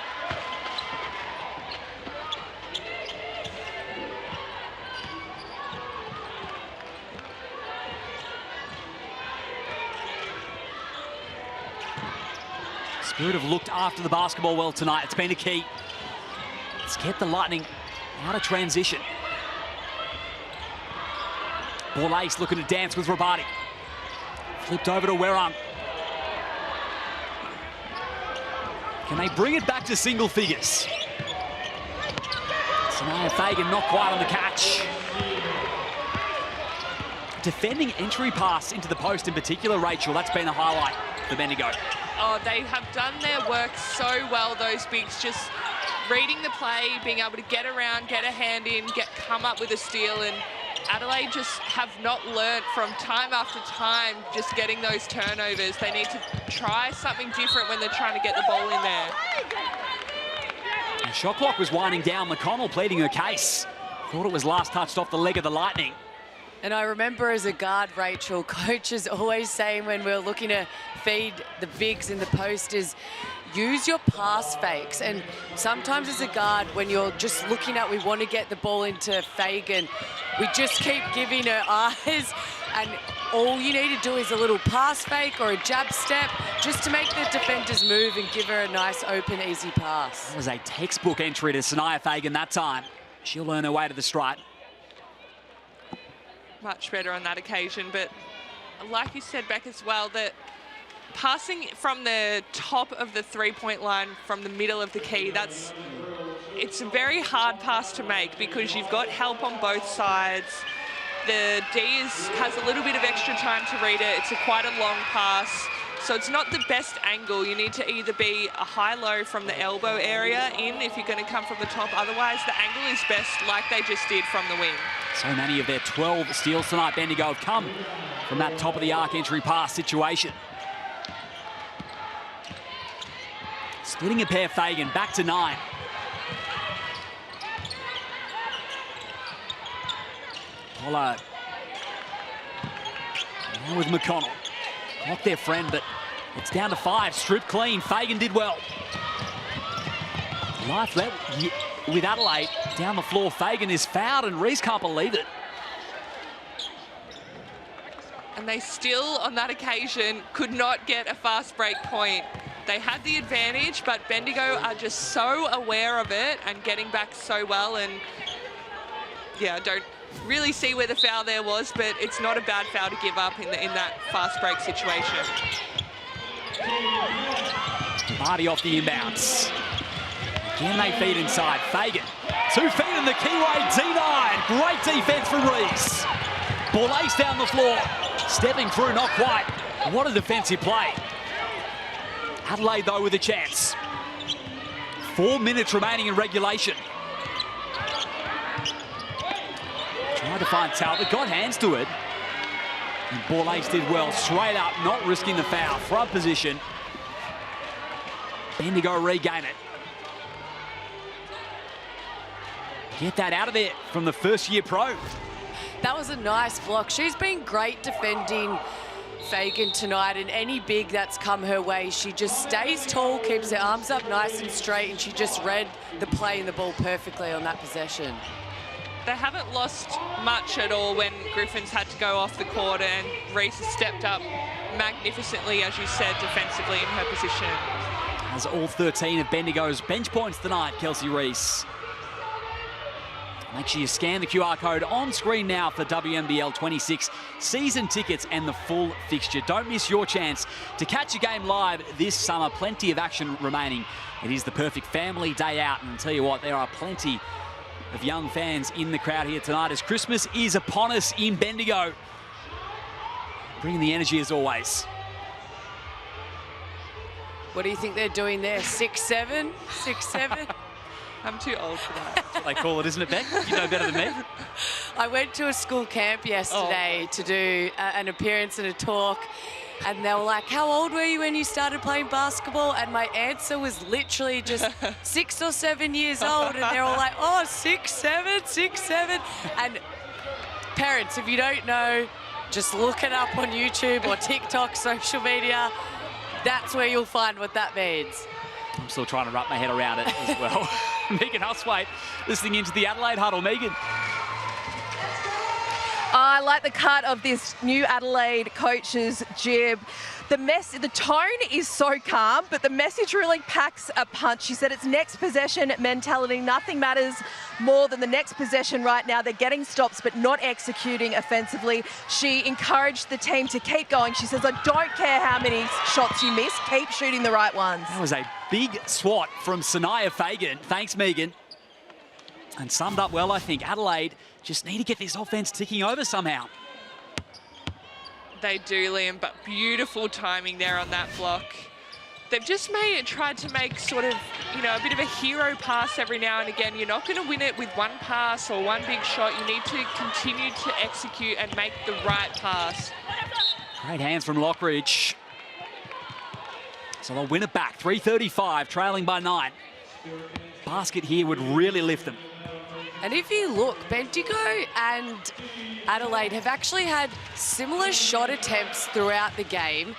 Spirit have looked after the basketball well tonight. It's been a key. It's kept the Lightning out of transition. Ball ace looking to dance with Rabati. Flipped over to Werung. Can they bring it back to single figures? Sanaya Fagan not quite on the catch. Defending entry pass into the post in particular, Rachel, that's been a highlight for Bendigo. Oh, they have done their work so well, those bigs, just reading the play, being able to get around, get a hand in, come up with a steal, and Adelaide just have not learnt from time after time just getting those turnovers. They need to try something different when they're trying to get the ball in there. The shot clock was winding down. McConnell pleading her case. Thought it was last touched off the leg of the Lightning. And I remember as a guard, Rachel, coaches always saying when we're looking to feed the bigs in the post is use your pass fakes. And sometimes as a guard, when you're just looking at, we want to get the ball into Fagan, we just keep giving her eyes, and all you need to do is a little pass fake or a jab step just to make the defenders move and give her a nice, open, easy pass. That was a textbook entry to Sanaya Fagan that time. She'll earn her way to the stripe. Much better on that occasion, but like you said, Beck, as well, that passing from the top of the three-point line from the middle of the key, it's a very hard pass to make because you've got help on both sides. The D has a little bit of extra time to read it. It's quite a long pass, so it's not the best angle. You need to either be a high-low from the elbow area in if you're going to come from the top. Otherwise, the angle is best like they just did from the wing. So many of their 12 steals tonight, Bendigo, have come from that top-of-the-arc entry pass situation. Splitting a pair, Fagan, back to 9. Pollard. Now with McConnell. Not their friend, but it's down to 5. Stripped clean. Fagan did well. Life left with Adelaide. Down the floor, Fagan is fouled, and Reese can't believe it. And they still, on that occasion, could not get a fast break point. They had the advantage, but Bendigo are just so aware of it and getting back so well. And yeah, I don't really see where the foul there was, but it's not a bad foul to give up in that fast break situation. Marty off the inbounds. Again, they feed inside. Fagan, 2 feet in the keyway, denied. Great defense from Reese. Ball ace down the floor. Stepping through, not quite. What a defensive play. Adelaide, though, with a chance. 4 minutes remaining in regulation. Tried to find Talbot, got hands to it. And ball ace did well, straight up, not risking the foul. Front position. Bendigo regain it. Get that out of there from the first-year pro. That was a nice block. She's been great defending Fagan tonight, and any big that's come her way, she just stays tall, keeps her arms up nice and straight, and she just read the play and the ball perfectly on that possession. They haven't lost much at all when Griffin's had to go off the court, and Reese has stepped up magnificently, as you said, defensively in her position. Has all 13 of Bendigo's bench points tonight, Kelsey Reese. Make sure you scan the QR code on screen now for WNBL26 season tickets and the full fixture. Don't miss your chance to catch a game live this summer. Plenty of action remaining. It is the perfect family day out, and I'll tell you what, there are plenty of young fans in the crowd here tonight as Christmas is upon us in Bendigo. Bringing the energy as always. What do you think they're doing there? 6-7? 6-7? I'm too old for that. That's what they call it, isn't it, Beck? You know better than me. I went to a school camp yesterday to do an appearance and a talk, and they were like, how old were you when you started playing basketball? And my answer was literally just 6 or 7 years old, and they're all like, oh, 6, 7, 6, 7. And parents, if you don't know, just look it up on YouTube or TikTok, social media. That's where you'll find what that means. I'm still trying to wrap my head around it as well. Megan Huswaite listening into the Adelaide huddle. Megan. I like the cut of this new Adelaide coach's jib. The tone is so calm, but the message really packs a punch. She said it's next possession mentality. Nothing matters more than the next possession right now. They're getting stops, but not executing offensively. She encouraged the team to keep going. She says, I don't care how many shots you miss, keep shooting the right ones. That was a big swat from Sanaya Fagan. Thanks, Megan. And summed up well, I think. Adelaide just need to get this offense ticking over somehow. They do, Liam, but beautiful timing there on that block. They've just tried to make sort of, you know, a bit of a hero pass every now and again. You're not going to win it with one pass or one big shot. You need to continue to execute and make the right pass. Great hands from Lockridge. So they'll win it back. 3:35, trailing by 9. Basket here would really lift them. And if you look, Bendigo and Adelaide have actually had similar shot attempts throughout the game,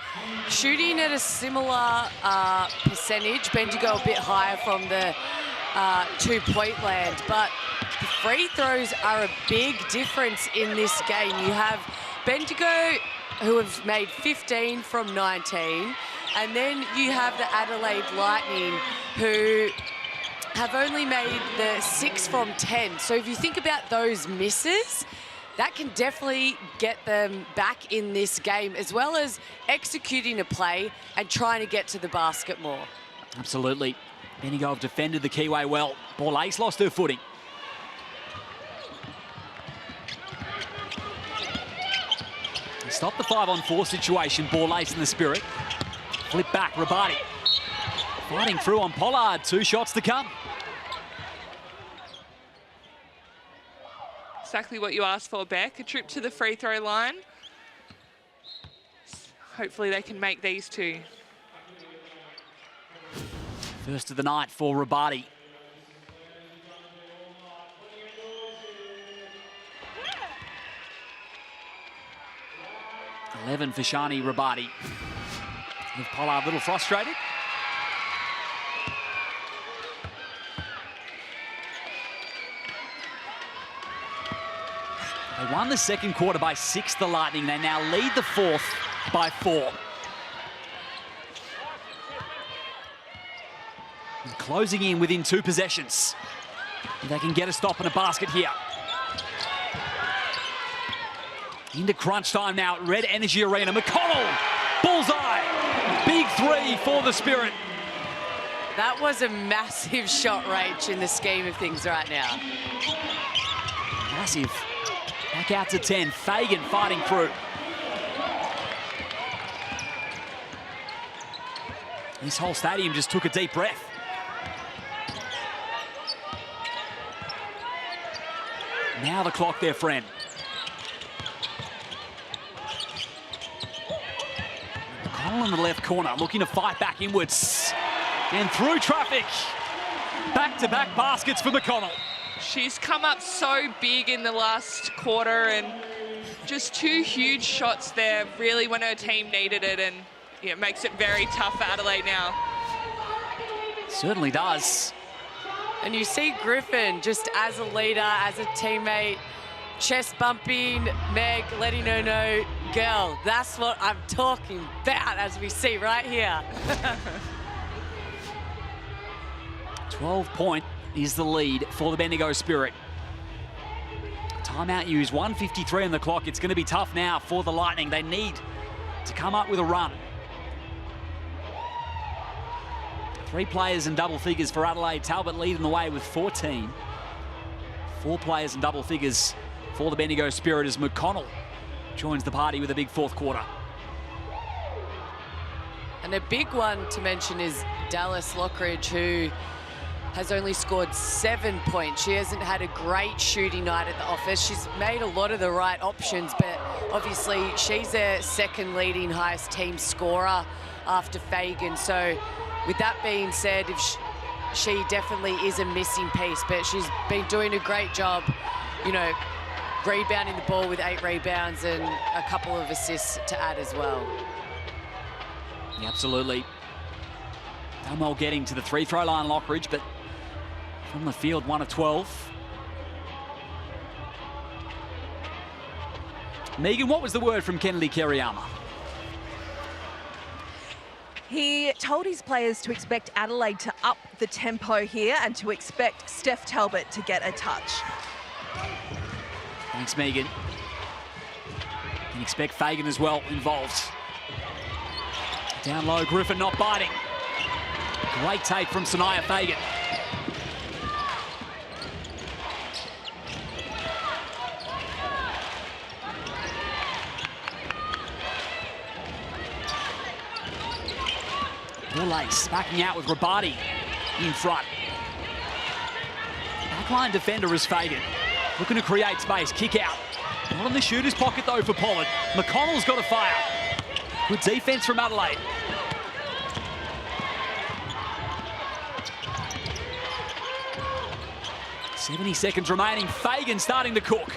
shooting at a similar percentage. Bendigo a bit higher from the 2-point land, but the free throws are a big difference in this game. You have Bendigo, who have made 15 from 19, and then you have the Adelaide Lightning, who have only made the 6 from 10. So if you think about those misses, that can definitely get them back in this game, as well as executing a play and trying to get to the basket more. Absolutely. Bendigo have defended the keyway well. Borlase lost her footing. Stop the 5-on-4 situation. Borlase in the spirit. Flip back, Rabati. Fighting through on Pollard. 2 shots to come. Exactly what you asked for, Beck. A trip to the free throw line. Hopefully they can make these 2. First of the night for Rabati. $11 for Shani Rabati. With Pollard a little frustrated. They won the second quarter by 6, the Lightning. They now lead the fourth by 4. And closing in within 2 possessions. They can get a stop and a basket here. Into crunch time now at Red Energy Arena. McConnell, bullseye. Big 3 for the Spirit. That was a massive shot range in the scheme of things right now. Massive. Back out to 10. Fagan fighting through. This whole stadium just took a deep breath. Now the clock, their friend. McConnell in the left corner, looking to fight back inwards. And through traffic. Back-to-back baskets for McConnell. She's come up so big in the last quarter, and just 2 huge shots there, really when her team needed it, and it makes it very tough for Adelaide now. Certainly does. And you see Griffin just as a leader, as a teammate, chest bumping Meg, letting her know, girl, that's what I'm talking about, as we see right here. 12-point is the lead for the Bendigo Spirit. Timeout used, 1:53 on the clock. It's going to be tough now for the Lightning. They need to come up with a run. 3 players in double figures for Adelaide. Talbot leading the way with 14. 4 players in double figures for the Bendigo Spirit as McConnell joins the party with a big 4th quarter. And a big one to mention is Dallas Lockridge, who has only scored 7 points. She hasn't had a great shooting night at the office. She's made a lot of the right options, but obviously she's their second leading highest team scorer after Fagan. So with that being said, if she definitely is a missing piece, but she's been doing a great job, you know, rebounding the ball with 8 rebounds and a couple of assists to add as well. Yeah, absolutely. Done well getting to the free-throw line, Lockridge, but from the field, 1 of 12. Megan, what was the word from Kennedy Kiriyama? He told his players to expect Adelaide to up the tempo here and to expect Steph Talbot to get a touch. Thanks, Megan. Can expect Fagan as well involved. Down low, Griffin not biting. Great take from Sanaya Fagan. Lace backing out with Rabati in front. Backline defender is Fagan. Looking to create space, kick out. Not in the shooter's pocket though for Pollard. McConnell's got a fire. Good defense from Adelaide. .70 seconds remaining. Fagan starting to cook.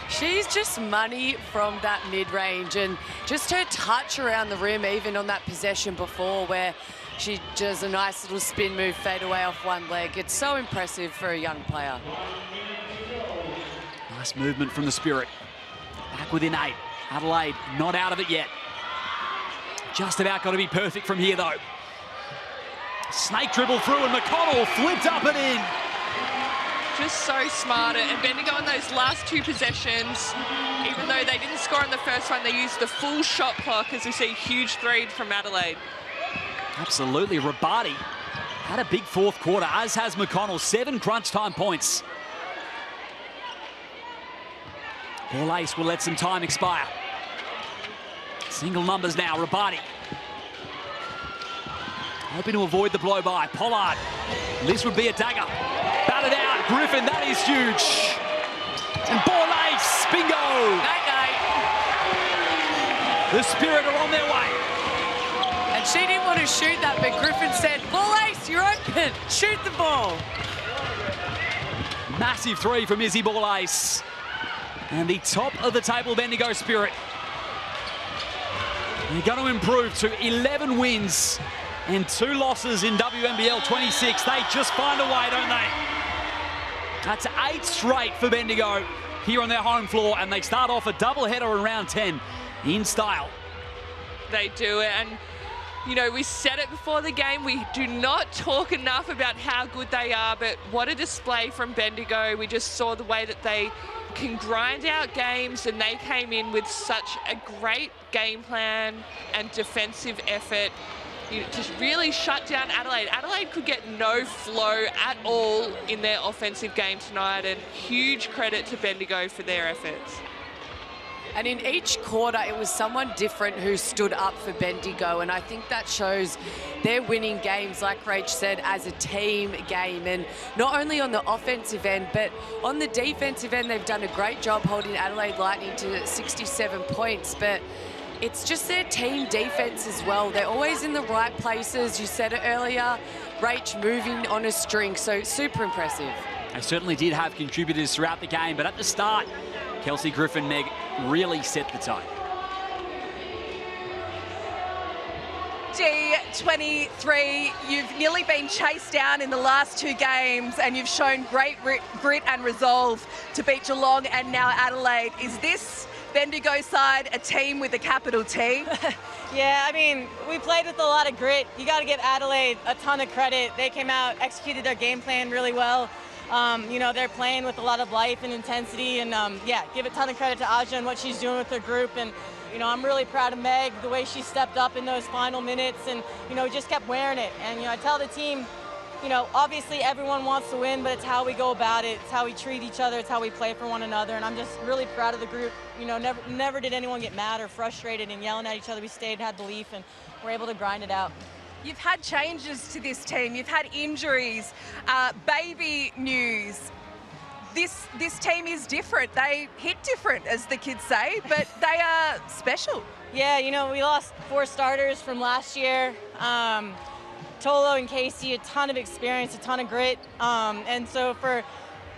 She's just money from that mid-range, and just her touch around the rim, even on that possession before where she does a nice little spin move, fade away off one leg. It's so impressive for a young player. Nice movement from the Spirit. Back within 8. Adelaide not out of it yet. Just about got to be perfect from here though. Snake dribble through and McConnell flipped up and in. Just so smart, and Bendigo in those last 2 possessions, even though they didn't score in the first one, they used the full shot clock as we see huge 3 from Adelaide. Absolutely, Rabati had a big 4th quarter, as has McConnell. 7 crunch time points. Ball Ace will let some time expire. Single numbers now, Rabati. Hoping to avoid the blow by. Pollard, this would be a dagger. Batted out, Griffin, that is huge. And ball ace, bingo. Night-night. The Spirit are on their way. And she didn't want to shoot that, but Griffin said, ball ace, you're open, shoot the ball. Massive 3 from Izzy Ball Ace. And the top of the table Bendigo Spirit. They're going to improve to 11 wins and 2 losses in WNBL26. They just find a way, don't they? That's 8 straight for Bendigo here on their home floor, and they start off a doubleheader in round 10 in style. They do it, and you know, we said it before the game, we do not talk enough about how good they are, but what a display from Bendigo. We just saw the way that they can grind out games, and they came in with such a great game plan and defensive effort. You just really shut down Adelaide. Adelaide could get no flow at all in their offensive game tonight, and huge credit to Bendigo for their efforts. And in each quarter, it was someone different who stood up for Bendigo, and I think that shows they're winning games, like Rach said, as a team game. And not only on the offensive end, but on the defensive end, they've done a great job holding Adelaide Lightning to 67 points. But it's just their team defense as well. They're always in the right places. You said it earlier, Rach moving on a string, so super impressive. They certainly did have contributors throughout the game, but at the start, Kelsey Griffin, Meg, really set the tone. G23, you've nearly been chased down in the last 2 games, and you've shown great grit and resolve to beat Geelong and now Adelaide. Is this Bendigo side a team with a capital T? Yeah, I mean, we played with a lot of grit. You got to give Adelaide a ton of credit. They came out, executed their game plan really well. You know, they're playing with a lot of life and intensity, and yeah, give a ton of credit to Aja and what she's doing with her group. And you know, I'm really proud of Meg, the way she stepped up in those final minutes, and you know, just kept wearing it. And you know, I tell the team, you know, obviously everyone wants to win, but it's how we go about it. It's how we treat each other. It's how we play for one another. And I'm just really proud of the group. You know, never did anyone get mad or frustrated and yelling at each other. We stayed, had belief, and we're able to grind it out. You've had changes to this team. You've had injuries, baby news. This team is different. They hit different, as the kids say, but they are special. Yeah, you know, we lost 4 starters from last year. Tolo and Casey, a ton of experience, a ton of grit. And so for,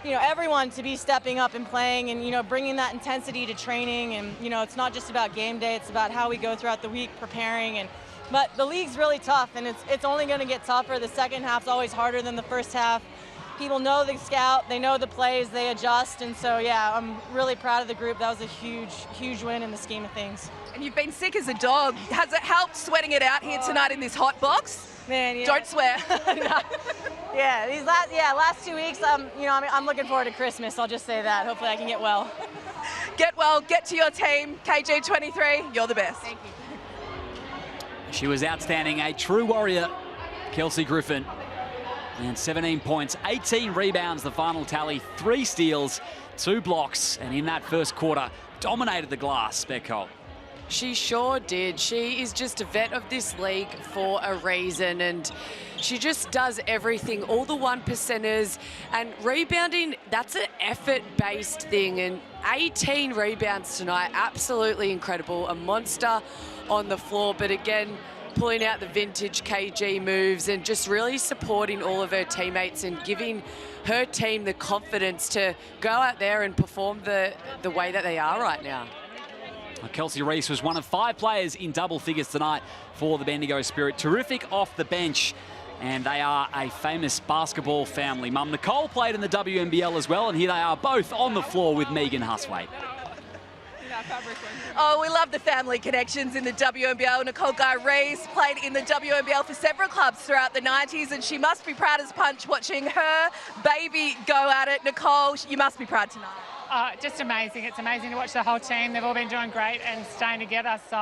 you know, everyone to be stepping up and playing and, you know, bringing that intensity to training. And, you know, it's not just about game day, it's about how we go throughout the week preparing. But the league's really tough, and it's only going to get tougher. The second half's always harder than the first half. People know the scout, they know the plays, they adjust. And so, yeah, I'm really proud of the group. That was a huge, huge win in the scheme of things. And you've been sick as a dog. Has it helped sweating it out here tonight in this hot box? Man, yeah. Don't swear. No. Yeah, these last 2 weeks, you know, I'm looking forward to Christmas. I'll just say that. Hopefully I can get well. Get well, get to your team. KG23, you're the best. Thank you. She was outstanding, a true warrior, Kelsey Griffin. And 17 points, 18 rebounds, the final tally, 3 steals, 2 blocks, and in that first quarter, dominated the glass, Beck Cole. She sure did. She is just a vet of this league for a reason, and she just does everything, all the 1%ers, and rebounding, that's an effort-based thing, and 18 rebounds tonight, absolutely incredible, a monster on the floor, but again, pulling out the vintage KG moves and just really supporting all of her teammates and giving her team the confidence to go out there and perform the way that they are right now. Kelsey Reese was one of 5 players in double figures tonight for the Bendigo Spirit. Terrific off the bench, and they are a famous basketball family. Mum Nicole played in the WNBL as well, and here they are both on the floor with Megan Huswaite. Oh, we love the family connections in the WNBL. Nicole Guy-Reese played in the WNBL for several clubs throughout the 90s, and she must be proud as punch watching her baby go at it. Nicole, you must be proud tonight. Just amazing. It's amazing to watch the whole team. They've all been doing great and staying together. So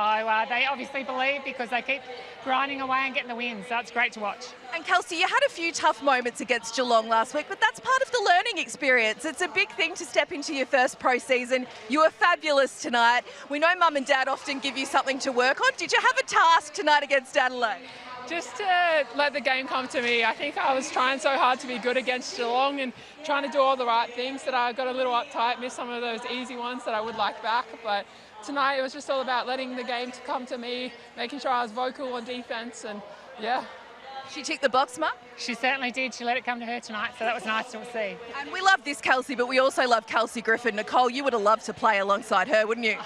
they obviously believe because they keep grinding away and getting the wins. So it's great to watch. And Kelsey, you had a few tough moments against Geelong last week, but that's part of the learning experience. It's a big thing to step into your first pro season. You were fabulous tonight. We know Mum and Dad often give you something to work on. Did you have a task tonight against Adelaide? Just to let the game come to me. I think I was trying so hard to be good against Geelong and trying to do all the right things that I got a little uptight, missed some of those easy ones that I would like back. But tonight it was just all about letting the game come to me, making sure I was vocal on defence, and yeah. She ticked the box, Mum? She certainly did. She let it come to her tonight, so that was nice to see. And we love this Kelsey, but we also love Kelsey Griffin. Nicole, you would have loved to play alongside her, wouldn't you?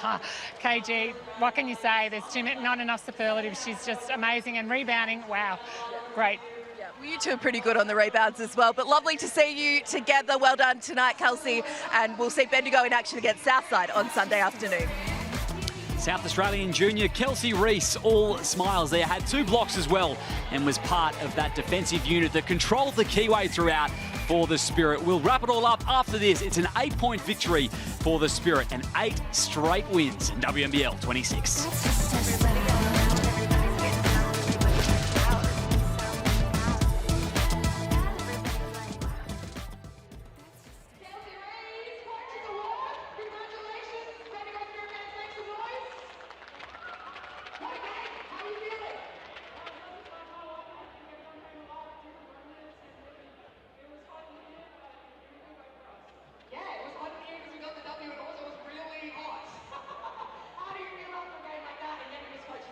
KG, what can you say? There's not enough superlatives. She's just amazing, and rebounding, wow, great. Yeah, well, you two are pretty good on the rebounds as well, but lovely to see you together. Well done tonight, Kelsey, and we'll see Bendigo in action against Southside on Sunday afternoon. South Australian junior Kelsey Reese, all smiles there, had 2 blocks as well and was part of that defensive unit that controlled the keyway throughout for the Spirit. We'll wrap it all up after this. It's an 8-point victory for the Spirit and 8 straight wins in WNBL 26. How do you feel after a game like that and then you just coach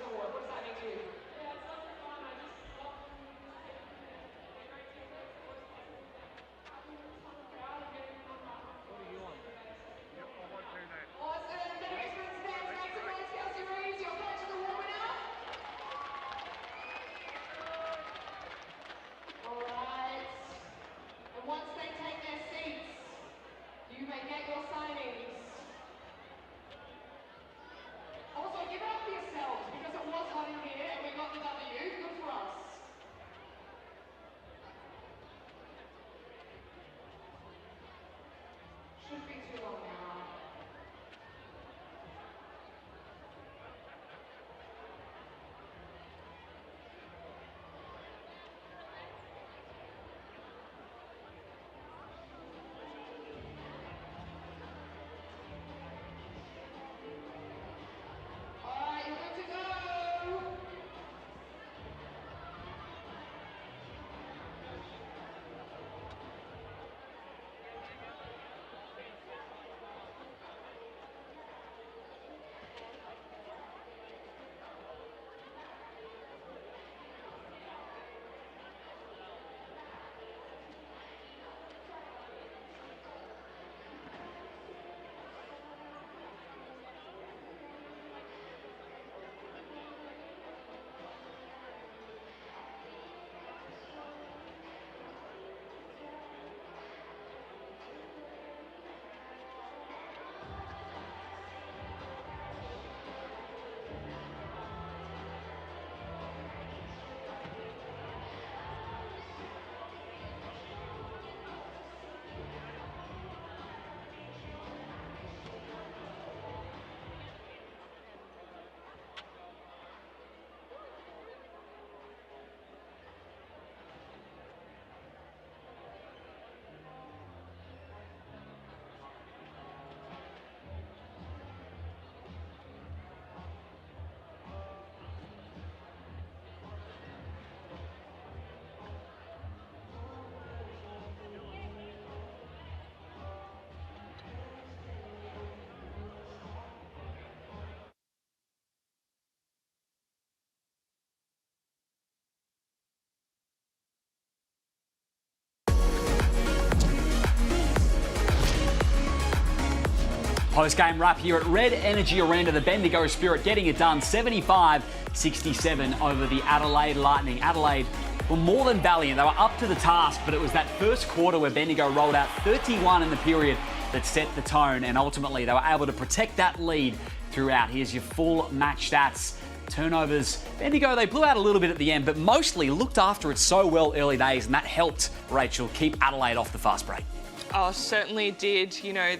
Post-game wrap here at Red Energy Arena, the Bendigo Spirit getting it done 75-67 over the Adelaide Lightning. Adelaide were more than valiant. They were up to the task, but it was that first quarter where Bendigo rolled out 31 in the period that set the tone, and ultimately they were able to protect that lead throughout. Here's your full match stats. Turnovers, Bendigo, they blew out a little bit at the end, but mostly looked after it so well early days, and that helped, Rachel, keep Adelaide off the fast break. Oh, certainly did. You know,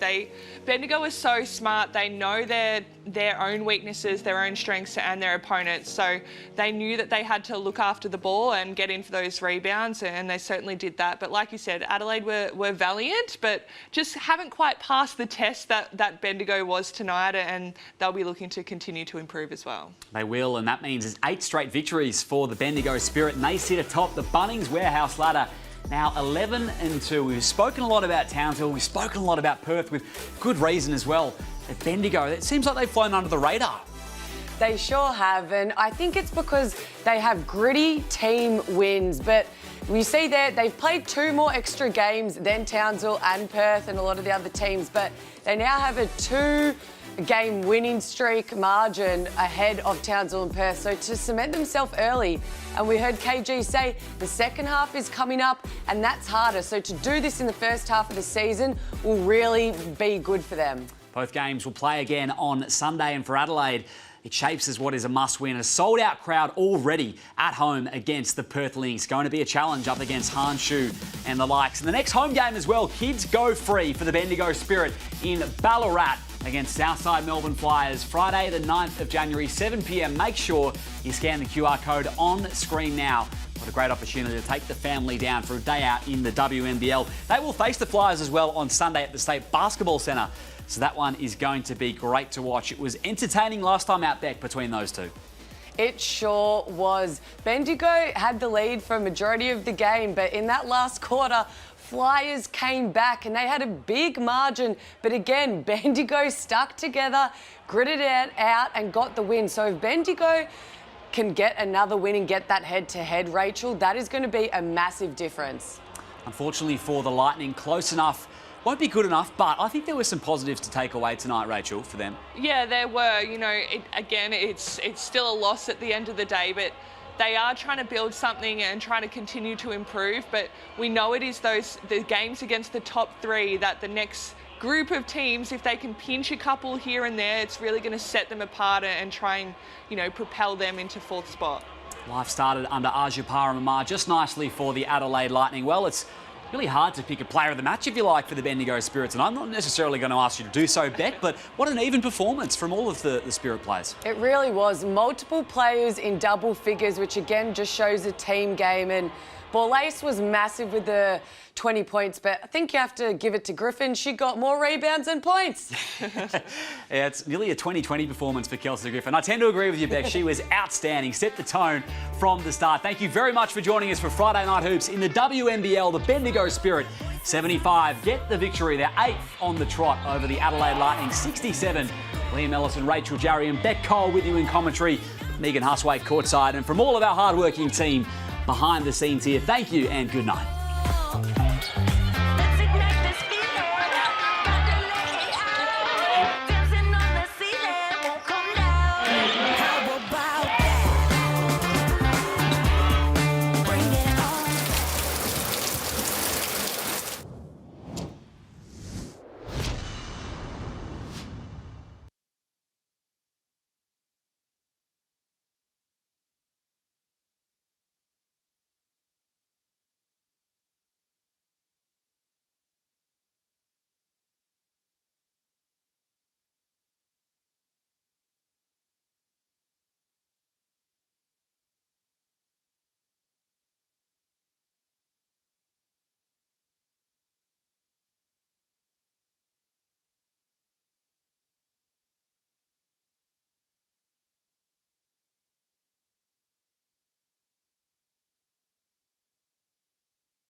Bendigo is so smart. They know their own weaknesses, their own strengths, and their opponents. So they knew that they had to look after the ball and get in for those rebounds, and they certainly did that. But like you said, Adelaide were valiant, but just haven't quite passed the test that Bendigo was tonight, and they'll be looking to continue to improve as well. They will, and that means it's 8 straight victories for the Bendigo Spirit, and they sit atop the Bunnings Warehouse ladder. Now 11-2. We've spoken a lot about Townsville. We've spoken a lot about Perth with good reason as well. At Bendigo, it seems like they've flown under the radar. They sure have, and I think it's because they have gritty team wins. But we see there they've played 2 more extra games than Townsville and Perth and a lot of the other teams, but they now have a 2-game winning streak margin ahead of Townsville and Perth. So to cement themselves early, and we heard KG say the second half is coming up, and that's harder. So to do this in the first half of the season will really be good for them. Both games will play again on Sunday, and for Adelaide, it shapes as what is a must-win. A sold-out crowd already at home against the Perth Lynx. Going to be a challenge up against Hanshu and the likes. And the next home game as well, kids go free for the Bendigo Spirit in Ballarat against Southside Melbourne Flyers. Friday the 9th of January, 7 p.m. Make sure you scan the QR code on screen now. What a great opportunity to take the family down for a day out in the WNBL. They will face the Flyers as well on Sunday at the State Basketball Centre. So that one is going to be great to watch. It was entertaining last time out, Beck, between those two. It sure was. Bendigo had the lead for a majority of the game, but in that last quarter, Flyers came back and they had a big margin. But again, Bendigo stuck together, gritted it out and got the win. So if Bendigo can get another win and get that head-to-head, Rachel, that is going to be a massive difference. Unfortunately for the Lightning, close enough. Won't be good enough, but I think there were some positives to take away tonight, Rachel, for them. Yeah, there were. You know, it's still a loss at the end of the day, but they are trying to build something and trying to continue to improve. But we know it is the games against the top 3 that the next group of teams, if they can pinch a couple here and there, it's really going to set them apart and try and, you know, propel them into 4th spot. Life started under Arjapara Mamar just nicely for the Adelaide Lightning. Well, it's really hard to pick a player of the match, if you like, for the Bendigo Spirits. And I'm not necessarily going to ask you to do so, Beck, but what an even performance from all of the Spirit players. It really was. Multiple players in double figures, which again just shows a team game. And Borlase was massive with the 20 points, but I think you have to give it to Griffin. She got more rebounds and points. Yeah, it's nearly a 20-20 performance for Kelsey Griffin. I tend to agree with you, Beck. She was outstanding, set the tone from the start. Thank you very much for joining us for Friday Night Hoops in the WNBL. The Bendigo Spirit 75 get the victory. They're 8th on the trot over the Adelaide Lightning 67. Liam Ellison, Rachel Jarry and Beck Cole with you in commentary. Megan Huswaite courtside. And from all of our hardworking team behind the scenes here, thank you and good night.